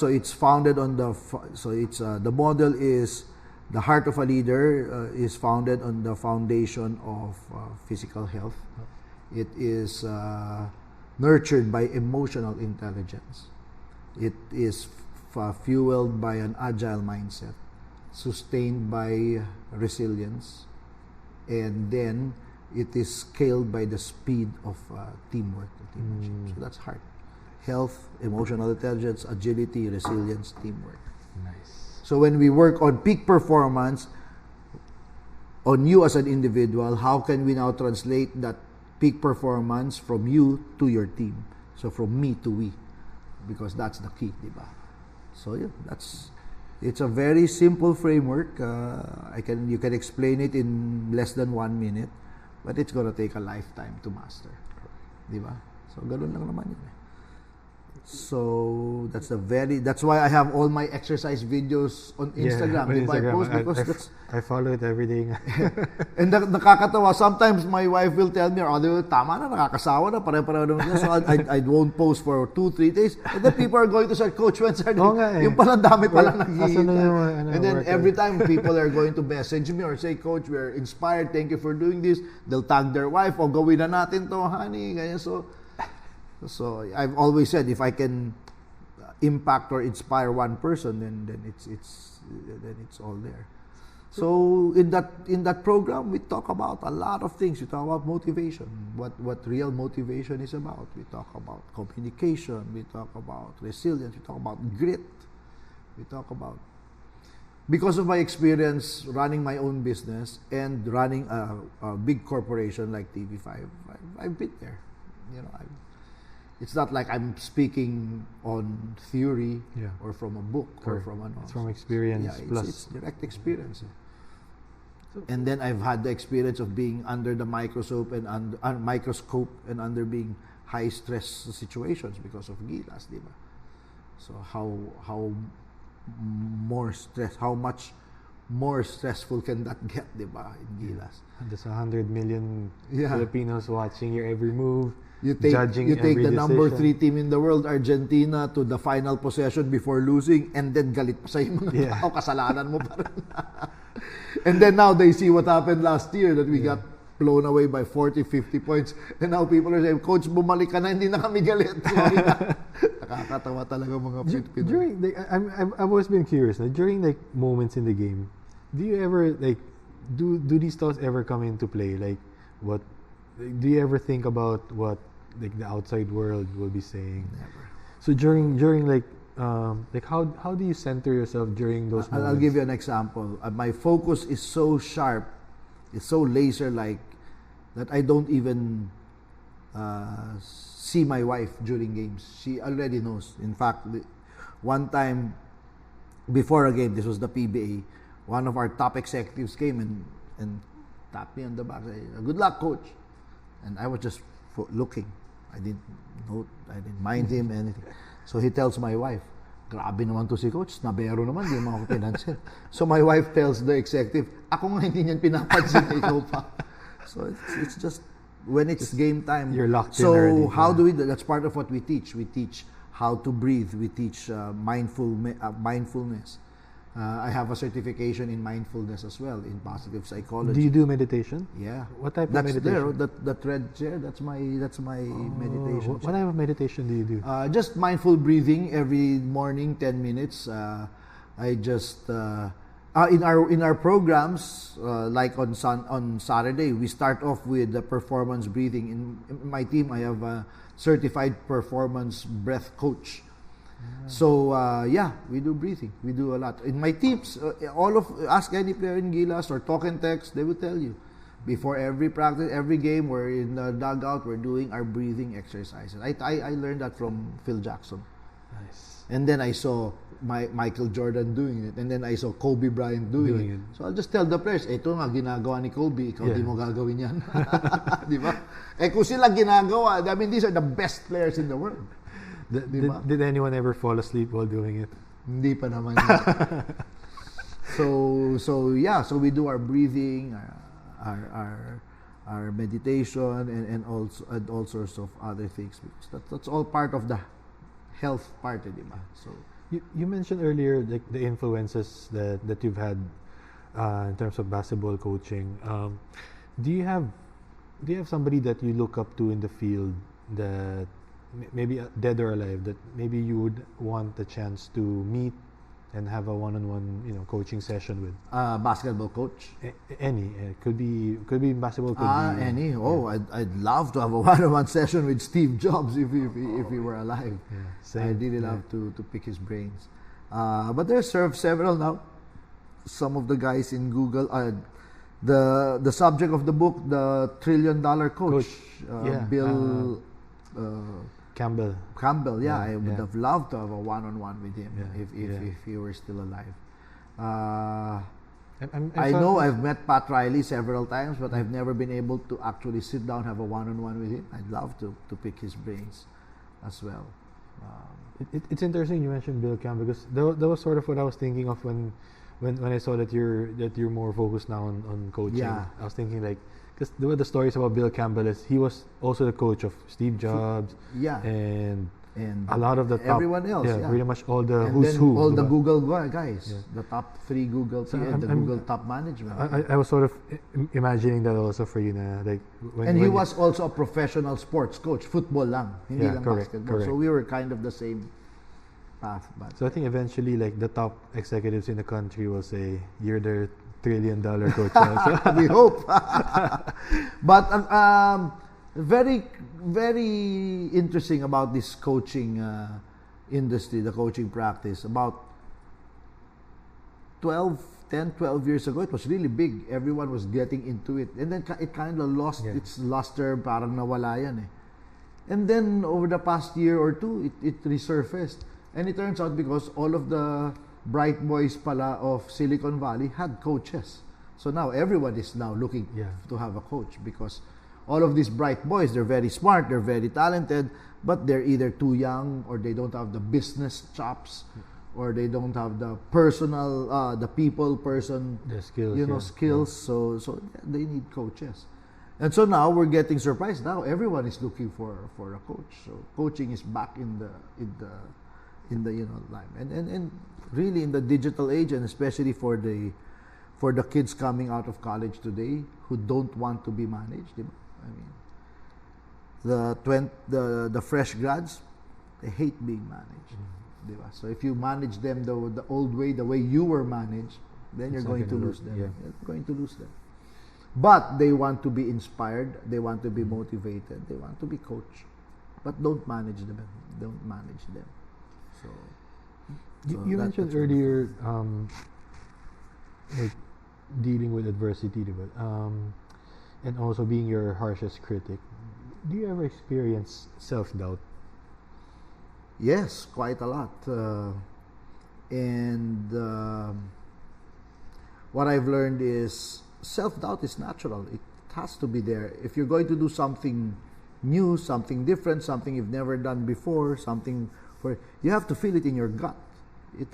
it's founded on the model is the heart of a leader is founded on the foundation of physical health. It is nurtured by emotional intelligence. It is fueled by an agile mindset, sustained by resilience, and then it is scaled by the speed of teamwork. So that's heart. Health, emotional intelligence, agility, resilience, teamwork. Nice. So when we work on peak performance, on you as an individual, how can we now translate that peak performance from you to your team? So from me to we, because that's the key, diba? So yeah, it's a very simple framework. You can explain it in less than 1 minute, but it's gonna take a lifetime to master, diba? So ganun lang naman yun. So that's why I have all my exercise videos on Instagram. Yeah, on Instagram. I follow it every day. And nakakatawa, sometimes my wife will tell me, tama na, nakakasawa na, pare-pareho naman. So I won't post for 2-3 days. And then people are going to say, Coach, when's our Yung palang dami palang naghihintay. And then every time people are going to message me or say, Coach, we're inspired, thank you for doing this. They'll tag their wife, gawin na natin to, honey. Ganyan. So I've always said, if I can impact or inspire one person, then it's all there. So in that program, we talk about a lot of things. We talk about motivation, what real motivation is about. We talk about communication. We talk about resilience. We talk about grit. We talk about, because of my experience running my own business and running a big corporation like TV5, I've been there. It's not like I'm speaking on theory or from a book or from an. It's from experience it's direct experience. And then I've had the experience of being under the microscope and under being high stress situations because of Gilas, diba? So how much more stressful can that get, diba, in Gilas? There's 100 million Filipinos watching your every move. You take the number 3 team in the world, Argentina, to the final possession before losing, and then galit pa sa yung mga tao, kasalanan mo pa rin. And then now they see what happened last year, that we got blown away by 40, 50 points. And now people are saying, Coach, bumalik ka na, hindi na kami galit. Sorry na. Nakakatawa talaga mga Pilipino. I've always been curious, during moments in the game, do you ever, do these thoughts ever come into play? Do you ever think about what the outside world will be saying? Never. So during how do you center yourself during those moments? I'll give you an example. My focus is so sharp, it's so laser-like, that I don't even see my wife during games. She already knows. In fact, one time before a game, this was the PBA, one of our top executives came and tapped me on the back, said, "Good luck, Coach." And I was just looking. I didn't mind him, anything. So he tells my wife, "Grabe naman to si Coach, nabero naman, di mo ako pinansin." So my wife tells the executive, "Ako nga hindi niyan pinapansin, ikaw pa." So it's just, when it's game time. You're locked in So already. how do we, that's part of what we teach. We teach how to breathe. We teach mindfulness. I have a certification in mindfulness as well, in positive psychology. Do you do meditation? Yeah. What type of meditation? That red chair, that's my meditation. What type of meditation do you do? Just mindful breathing every morning, 10 minutes. I just in our programs, like on Saturday, we start off with the performance breathing. In my team, I have a certified performance breath coach. So we do breathing. We do a lot. In my teams, ask any player in Gilas or talk and text, they will tell you. Before every practice, every game, we're in the dugout, we're doing our breathing exercises. I learned that from Phil Jackson. Nice. And then I saw Michael Jordan doing it. And then I saw Kobe Bryant doing it. So I'll just tell the players, ito nga ginagawa ni Kobe, ikaw di mo gagawin yan. Di ba? Kung sila ginagawa, I mean, these are the best players in the world. Did anyone ever fall asleep while doing it? Hindi pa naman. So we do our breathing, our meditation, and all sorts of other things. That's all part of the health part, di ba? So you mentioned earlier like the influences that you've had in terms of basketball coaching. Do you have somebody that you look up to in the field that maybe dead or alive that maybe you would want the chance to meet and have a one-on-one coaching session with? Basketball coach. Any could be basketball. Could be any. I'd love to have a one-on-one session with Steve Jobs if he were alive. Yeah, I'd really love to pick his brains. But there's several now. Some of the guys in Google. The subject of the book, the $1 Trillion Coach. Bill Campbell. I would have loved to have a one-on-one with him if he were still alive. I know I've met Pat Riley several times, but I've never been able to actually sit down have a one-on-one with him. I'd love to pick his brains as well. It's interesting you mentioned Bill Campbell because that was sort of what I was thinking of when I saw that you're more focused now on coaching. Yeah. I was thinking like, because the stories about Bill Campbell is he was also the coach of Steve Jobs. Yeah. And a lot of the top, everyone else. Yeah. pretty much all the and who's who. All the Google guys, the top 3 Google, Google top management. I was sort of imagining that also for you na like. And he was also a professional sports coach, football lang, hindi lang basketball. Correct. So we were kind of the same path. But so I think eventually, like the top executives in the country will say, "You're their $1 trillion coach." We hope. But very, very interesting about this coaching industry, the coaching practice. About 10, 12 years ago, it was really big. Everyone was getting into it. And then it kind of lost its luster, parang nawala yan eh. And then over the past year or two, it resurfaced. And it turns out because all of the bright boys pala of Silicon Valley had coaches. So now everyone is now looking to have a coach because all of these bright boys, they're very smart, they're very talented, but they're either too young or they don't have the business chops or they don't have the personal, the the skills, skills. So they need coaches. And so now we're getting surprised. Now everyone is looking for a coach. So coaching is back in the line. And really in the digital age, and especially for the kids coming out of college today who don't want to be managed. I mean, the fresh grads, they hate being managed. So if you manage them the old way, the way you were managed, then you're going to lose them. You're going to lose them. But they want to be inspired. They want to be motivated. They want to be coached. But don't manage them. Don't manage them. So you mentioned earlier like dealing with adversity, and also being your harshest critic. Do you ever experience self-doubt? Yes, quite a lot. What I've learned is self-doubt is natural. It has to be there. If you're going to do something new, something different, something you've never done before, you have to feel it in your gut.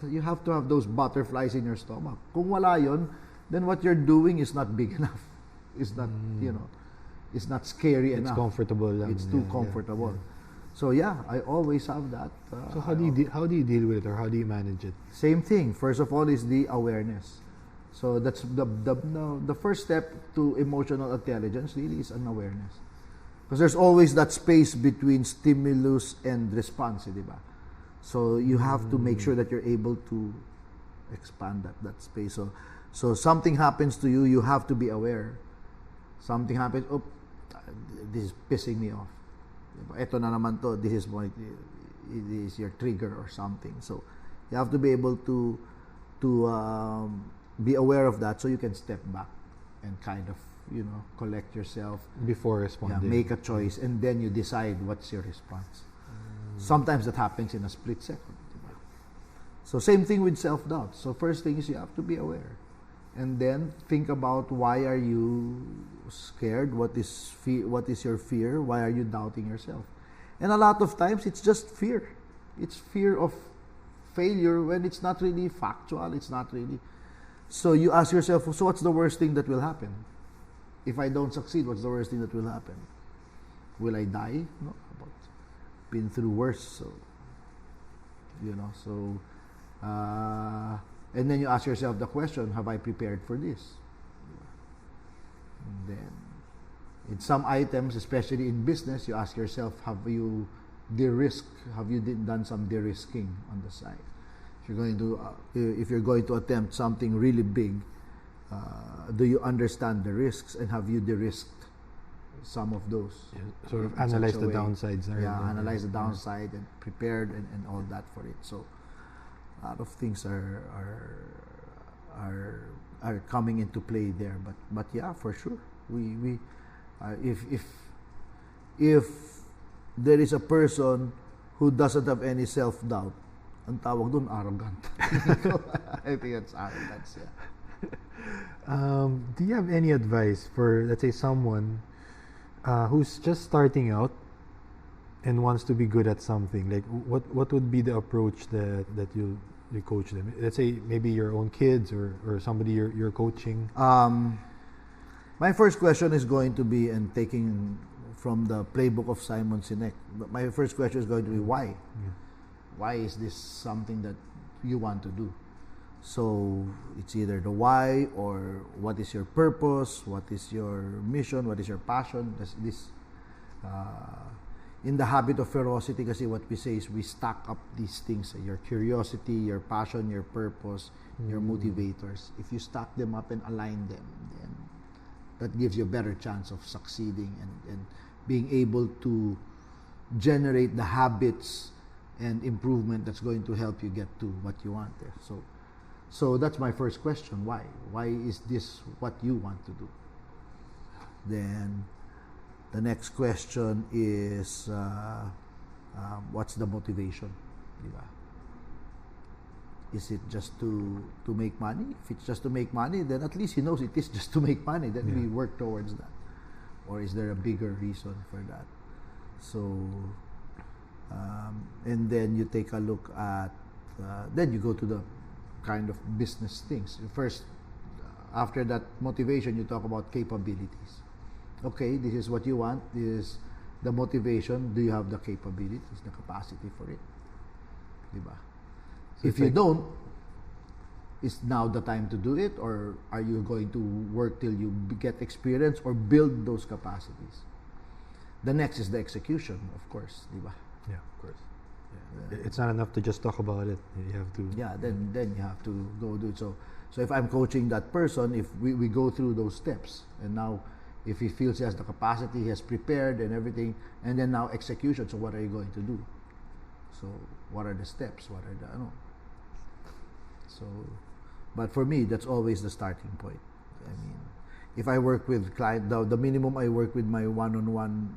You have to have those butterflies in your stomach. Kung wala yun, then what you're doing is not big enough. It's not, it's not scary enough. It's comfortable. It's too comfortable. Yeah. So I always have that. So how do you deal with it, or how do you manage it? Same thing. First of all is the awareness. So that's the first step to emotional intelligence. Really is an awareness, because there's always that space between stimulus and response, diba? So you have to make sure that you're able to expand that space. So something happens to you, you have to be aware. Something happens. Oh, this is pissing me off. Ito na naman to. This is your trigger or something. So you have to be able to be aware of that, so you can step back and kind of collect yourself before responding. Make a choice, and then you decide what's your response. Sometimes that happens in a split second. So same thing with self-doubt. So first thing is you have to be aware, and then think about why are you scared? What is your fear? Why are you doubting yourself? And a lot of times it's just fear. It's fear of failure when it's not really factual, it's not really. So you ask yourself, so what's the worst thing that will happen? If I don't succeed, what's the worst thing that will happen? Will I die? No, but been through worse, so and then you ask yourself the question, have I prepared for this? And then in some items, especially in business, you ask yourself, have you done some de-risking on the side? If you're going to attempt something really big, do you understand the risks, and have you de-risked some of those? Yeah, sort of analyze the downsides. Analyze the downside and prepared and all that for it. So a lot of things are coming into play there. But yeah, for sure, we if there is a person who doesn't have any self-doubt, ang tawag dun, arrogant. I think that's arrogance, yeah. Do you have any advice for, let's say, someone who's just starting out and wants to be good at something? Like, what would be the approach that you coach them? Let's say maybe your own kids or somebody you're coaching. My first question is going to be, and taking from the playbook of Simon Sinek, my first question is going to be why? Yeah. Why is this something that you want to do? So it's either the why, or what is your purpose, what is your mission, what is your passion. In the habit of ferocity, kasi what we say is we stack up these things, your curiosity, your passion, your purpose, your motivators. If you stack them up and align them, then that gives you a better chance of succeeding and being able to generate the habits and improvement that's going to help you get to what you want there. So that's my first question. Why? Why is this what you want to do? Then the next question is, what's the motivation? Diba? Is it just to make money? If it's just to make money, then at least he knows it is just to make money. Then we work towards that. Or is there a bigger reason for that? So, and then you take a look at, then you go to the kind of business things. First, after that motivation, you talk about capabilities. Okay, this is what you want. This is the motivation. Do you have the capabilities, the capacity for it? Diba? So if you don't, is now the time to do it, or are you going to work till you get experience or build those capacities? The next is the execution, of course, diba? Yeah, of course. Yeah. It's not enough to just talk about it. You have to. Yeah, then you have to go do it. So if I'm coaching that person, if we go through those steps, and now if he feels he has the capacity, he has prepared and everything, and then now execution. So what are you going to do? So what are the steps? What are the So, but for me, that's always the starting point. I mean, if I work with client, the minimum I work with my one-on-one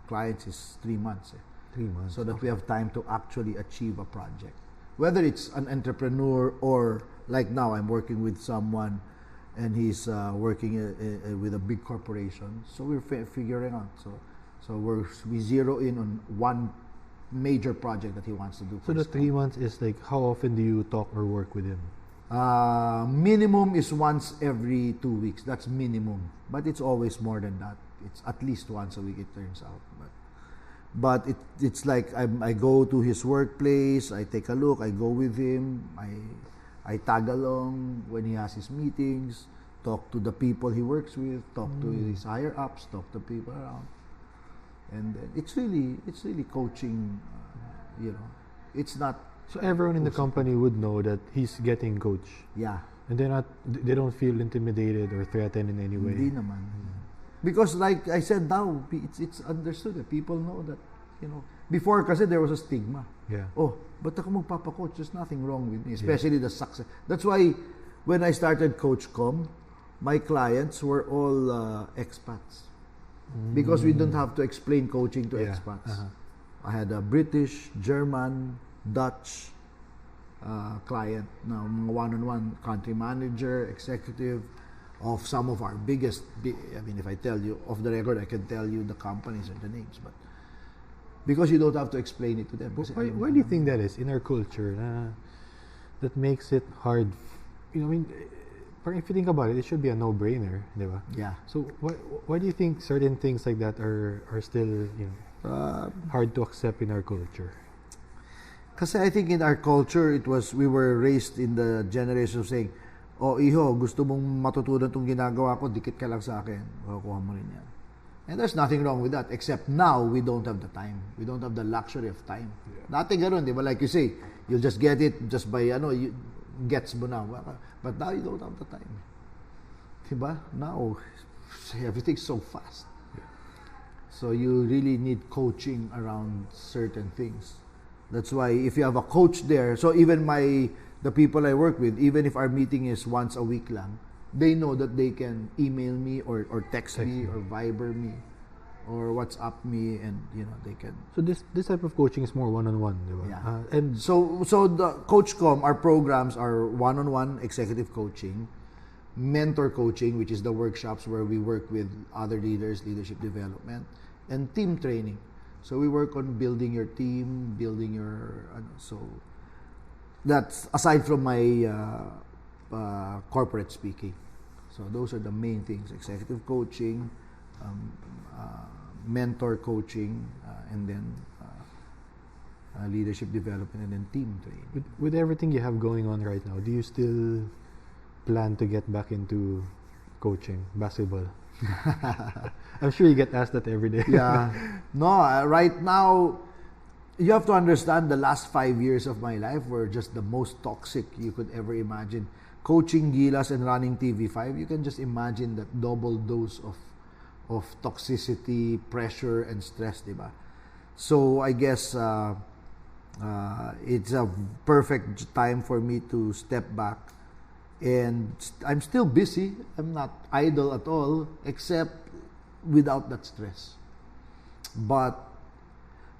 clients is 3 months. 3 months. So that we have time to actually achieve a project. Whether it's an entrepreneur or like now I'm working with someone and he's working with a big corporation. So we're figuring out. So we zero in on one major project that he wants to do. So the 3 months is like, how often do you talk or work with him? Minimum is once every 2 weeks. That's minimum. But it's always more than that. It's at least once a week, it turns out. But it's like I go to his workplace, I take a look, I go with him, I tag along when he has his meetings, talk to the people he works with, talk to his higher ups, talk to people around. And it's really coaching, it's not. So everyone in the company would know that he's getting coached. Yeah. And they don't feel intimidated or threatened in any way. Hindi naman. Because like I said now, it's understood. People know that, Before kasi there was a stigma. Yeah. Oh, but ako magpapacoach? There's nothing wrong with me. Especially the success. That's why when I started Coachcom, my clients were all expats. Because we don't have to explain coaching to expats. Uh-huh. I had a British, German, Dutch client, now one-on-one country manager, executive of some of our biggest. If I tell you off the record, I can tell you the companies and the names, but because you don't have to explain it to them. Why do you think that is in our culture? that makes it hard. I mean, if you think about it, it should be a no-brainer, di ba? Yeah. So why do you think certain things like that are still hard to accept in our culture? Kasi I think in our culture, we were raised in the generation of saying, "Oh, iho, gusto mong matutunan tong ginagawa ko, dikit ka lang sa akin, makukuha mo rin yan." And there's nothing wrong with that, except now we don't have the time. We don't have the luxury of time. Dati ganun, di ba? Like you say, you'll just get it just by, gets mo na. But now you don't have the time. Di ba? Now, everything's so fast. So you really need coaching around certain things. That's why if you have a coach there, so even the people I work with, even if our meeting is once a week lang, they know that they can email me or text me or Viber me or WhatsApp me, and they can. So this type of coaching is more one-on-one, di ba? Yeah. And so the Coachcom, our programs are one-on-one executive coaching, mentor coaching, which is the workshops where we work with other leaders, leadership development, and team training. So we work on building your team, building your so that's aside from my corporate speaking. So those are the main things: executive coaching, mentor coaching, and then leadership development, and then team training. With everything you have going on right now, do you still plan to get back into coaching basketball? I'm sure you get asked that every day. Yeah. No, right now, you have to understand the last 5 years of my life were just the most toxic you could ever imagine. Coaching Gilas and running TV5, you can just imagine that double dose of toxicity, pressure, and stress, diba? So I guess it's a perfect time for me to step back. And I'm still busy. I'm not idle at all, except without that stress. But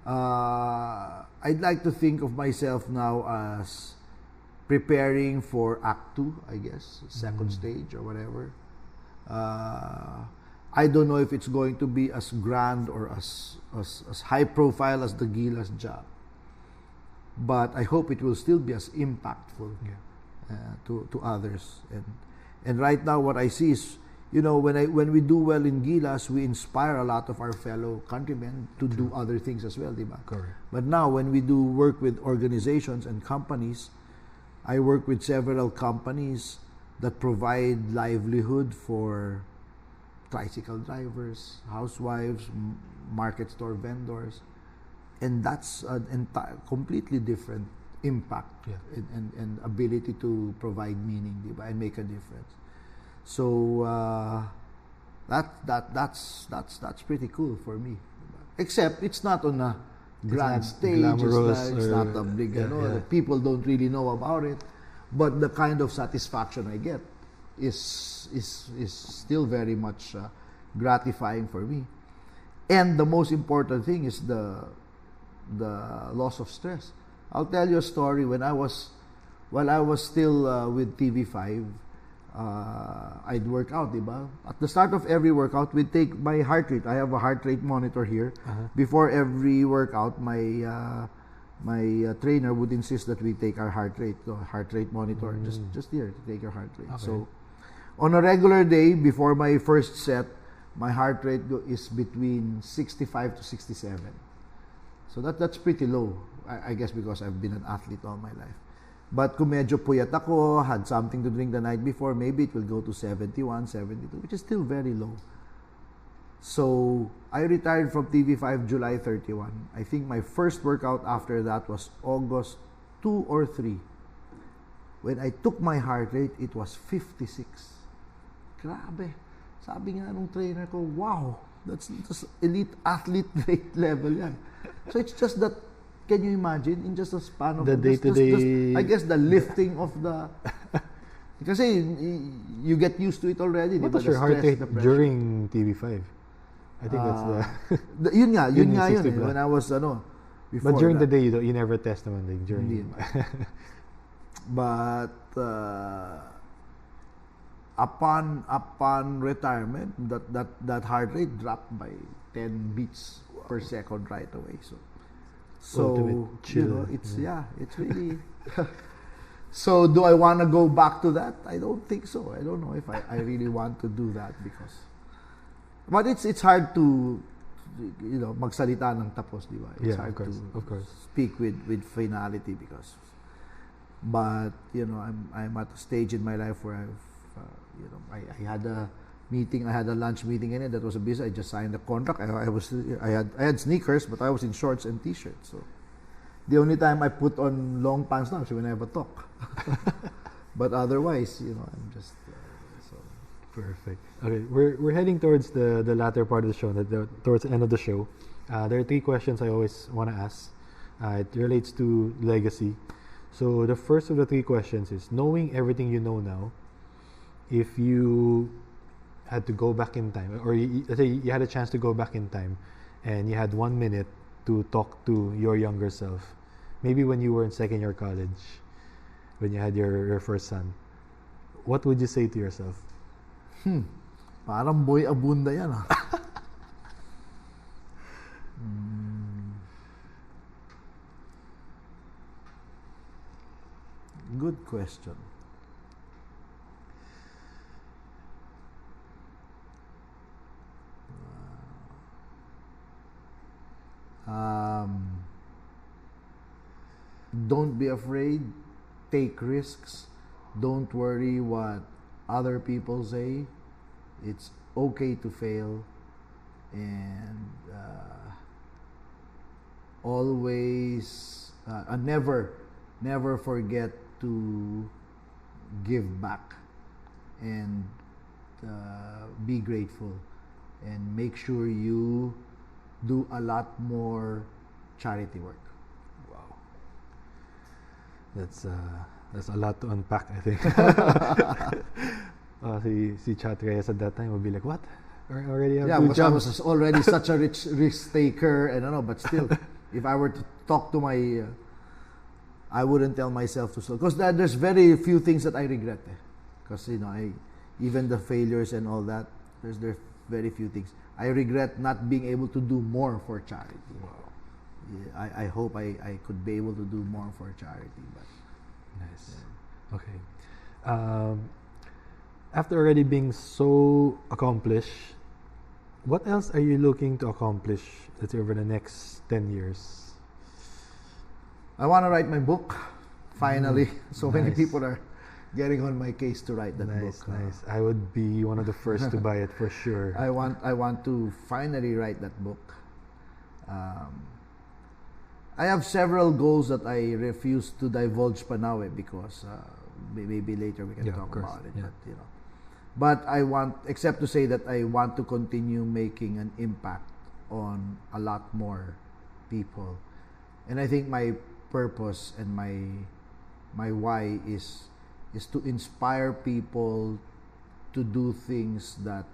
I'd like to think of myself now as preparing for Act 2, I guess, second stage or whatever. I don't know if it's going to be as grand or as high profile as the Gilas job. But I hope it will still be as impactful. Yeah. To others, and right now what I see is, when we do well in Gilas, we inspire a lot of our fellow countrymen to do other things as well, diba? Correct. But now when we do work with organizations and companies, I work with several companies that provide livelihood for tricycle drivers, housewives, market store vendors, and that's an entire completely different impact and ability to provide meaning, diba? And make a difference. So that's pretty cool for me. Except it's not on a grand stage. It's not a big, the people don't really know about it. But the kind of satisfaction I get is still very much gratifying for me. And the most important thing is the loss of stress. I'll tell you a story. While I was still with TV5, I'd work out, diba? At the start of every workout, we'd take my heart rate. I have a heart rate monitor here. Before every workout, my trainer would insist that we take our heart rate monitor, just here to take your heart rate. Okay. So, on a regular day, before my first set, my heart rate is between 65 to 67. So that's pretty low. I guess because I've been an athlete all my life. But kung medyo puyat ako, had something to drink the night before, maybe it will go to 71, 72, which is still very low. So, I retired from TV5 July 31. I think my first workout after that was August 2 or 3. When I took my heart rate, it was 56. Grabe. Sabi nga nung trainer ko, wow, that's elite athlete rate level yan. So, it's just that, can you imagine, in just a span of the day-to-day, I guess the lifting of the kasi you get used to it already. What was your heart rate during TV5? I think that's yun nga yun when I was before. But during the day you never test naman like during. But upon retirement, that heart rate dropped by 10 beats per second right away. So it's really So do I want to go back to that? I don't think so. I don't know if I really want to do that because, but it's hard to, magsalita ng tapos, di ba? It's hard of course. speak with finality because, but I'm at a stage in my life where I had a meeting, I had a lunch meeting in it that was a business. I just signed a contract. I had sneakers, but I was in shorts and t-shirts. So the only time I put on long pants now is when I have a talk. But otherwise, I'm just so perfect. Okay, we're heading towards the latter part of the show, towards the end of the show. There are 3 questions I always want to ask. It relates to legacy. So the first of the 3 questions is, knowing everything you know now, if you had to go back in time, or let's say you had a chance to go back in time, and you had 1 minute to talk to your younger self, maybe when you were in second year college, when you had your first son, what would you say to yourself? Parang boy abunda yan, ha? Good question. Don't be afraid. Take risks. Don't worry what other people say. It's okay to fail, and always never forget to give back and be grateful, and make sure you do a lot more charity work. Wow, that's a lot to unpack, I think. Si Chot Reyes at that time would be like, what? Already have 2 because I was already such a risk taker, and I don't know, but still, if I were to talk to my, I wouldn't tell myself to slow, because there's very few things that I regret. Because even the failures and all that, there's very few things. I regret not being able to do more for charity. Wow. Yeah, I hope I could be able to do more for charity. But nice. Yeah. Okay. After already being so accomplished, what else are you looking to accomplish, let's say, over the next 10 years? I want to write my book, finally. So nice. many people are getting on my case to write that book. Nice. I would be one of the first to buy it for sure. I want to finally write that book. I have several goals that I refuse to divulge pa now, because maybe later we can talk about it. Yeah. But I want, except to say that I want to continue making an impact on a lot more people, and I think my purpose and my why is to inspire people to do things that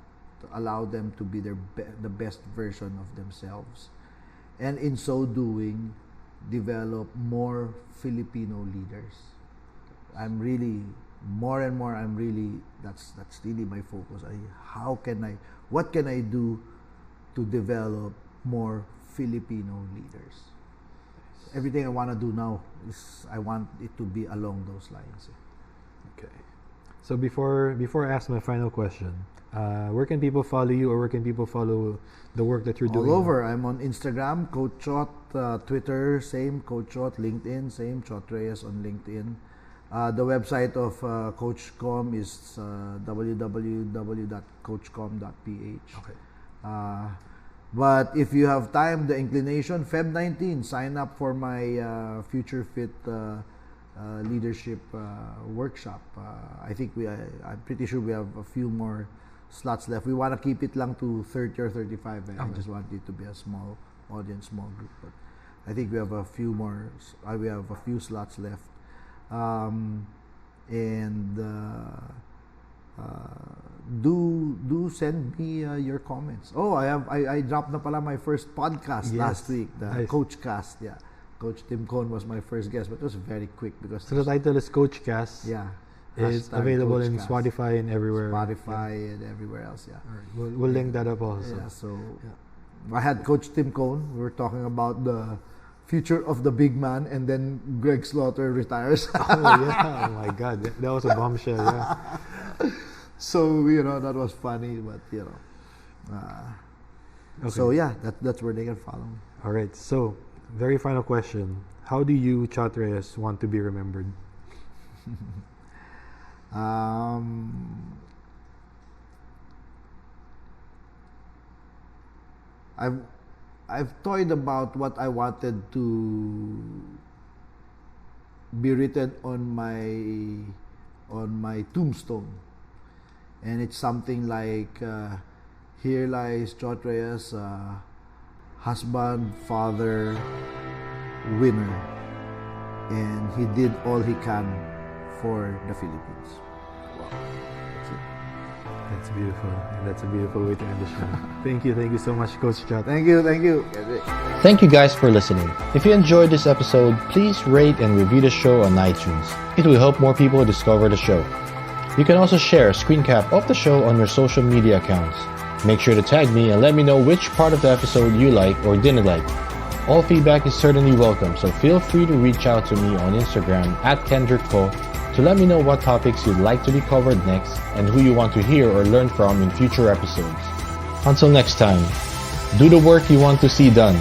allow them to be the best version of themselves, and in so doing, develop more Filipino leaders. I'm really more and more. That's really my focus. What can I do to develop more Filipino leaders? Everything I want to do now is I want it to be along those lines. Okay. So before I ask my final question, where can people follow you, or where can people follow the work that you're doing? All over. I'm on Instagram, Coach Chot, Twitter, same, Coach Chot, LinkedIn, same, Chot Reyes on LinkedIn. The website of Coachcom is www.coachcom.ph. Okay. But if you have time, the inclination, Feb 19, sign up for my Future Fit leadership workshop. I think I'm pretty sure we have a few more slots left. We want to keep it lang to 30 or 35. I just want it to be a small audience, small group. But I think we have a few more. We have a few slots left. Do send me your comments. Oh, I dropped na pala my first podcast last week, the Coachcast. Yeah, Coach Tim Cohn was my first guest, but it was very quick because so the title is Coachcast. Yeah, it's available Coachcast in Spotify and everywhere. And everywhere else. Yeah, right. We'll link that up also. Yeah, so I had Coach Tim Cohn. We were talking about the future of the big man, and then Greg Slaughter retires. Oh yeah, oh my God, that was a bombshell. Yeah. So that was funny, but Okay. so yeah, that's where they can follow me. All right. So, very final question: how do you, Chot Reyes, want to be remembered? I've toyed about what I wanted to be written on my tombstone, and it's something like, here lies Chot Reyes, husband, father, winner, and he did all he can for the Philippines. Wow, that's it. That's beautiful. And that's a beautiful way to end the show. Thank you so much, Coach Chot. Thank you. Thank you guys for listening. If you enjoyed this episode, please rate and review the show on iTunes. It will help more people discover the show. You can also share a screen cap of the show on your social media accounts. Make sure to tag me and let me know which part of the episode you like or didn't like. All feedback is certainly welcome, so feel free to reach out to me on Instagram @Kendrick to let me know what topics you'd like to be covered next and who you want to hear or learn from in future episodes. Until next time, do the work you want to see done,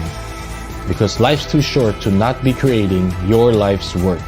because life's too short to not be creating your life's work.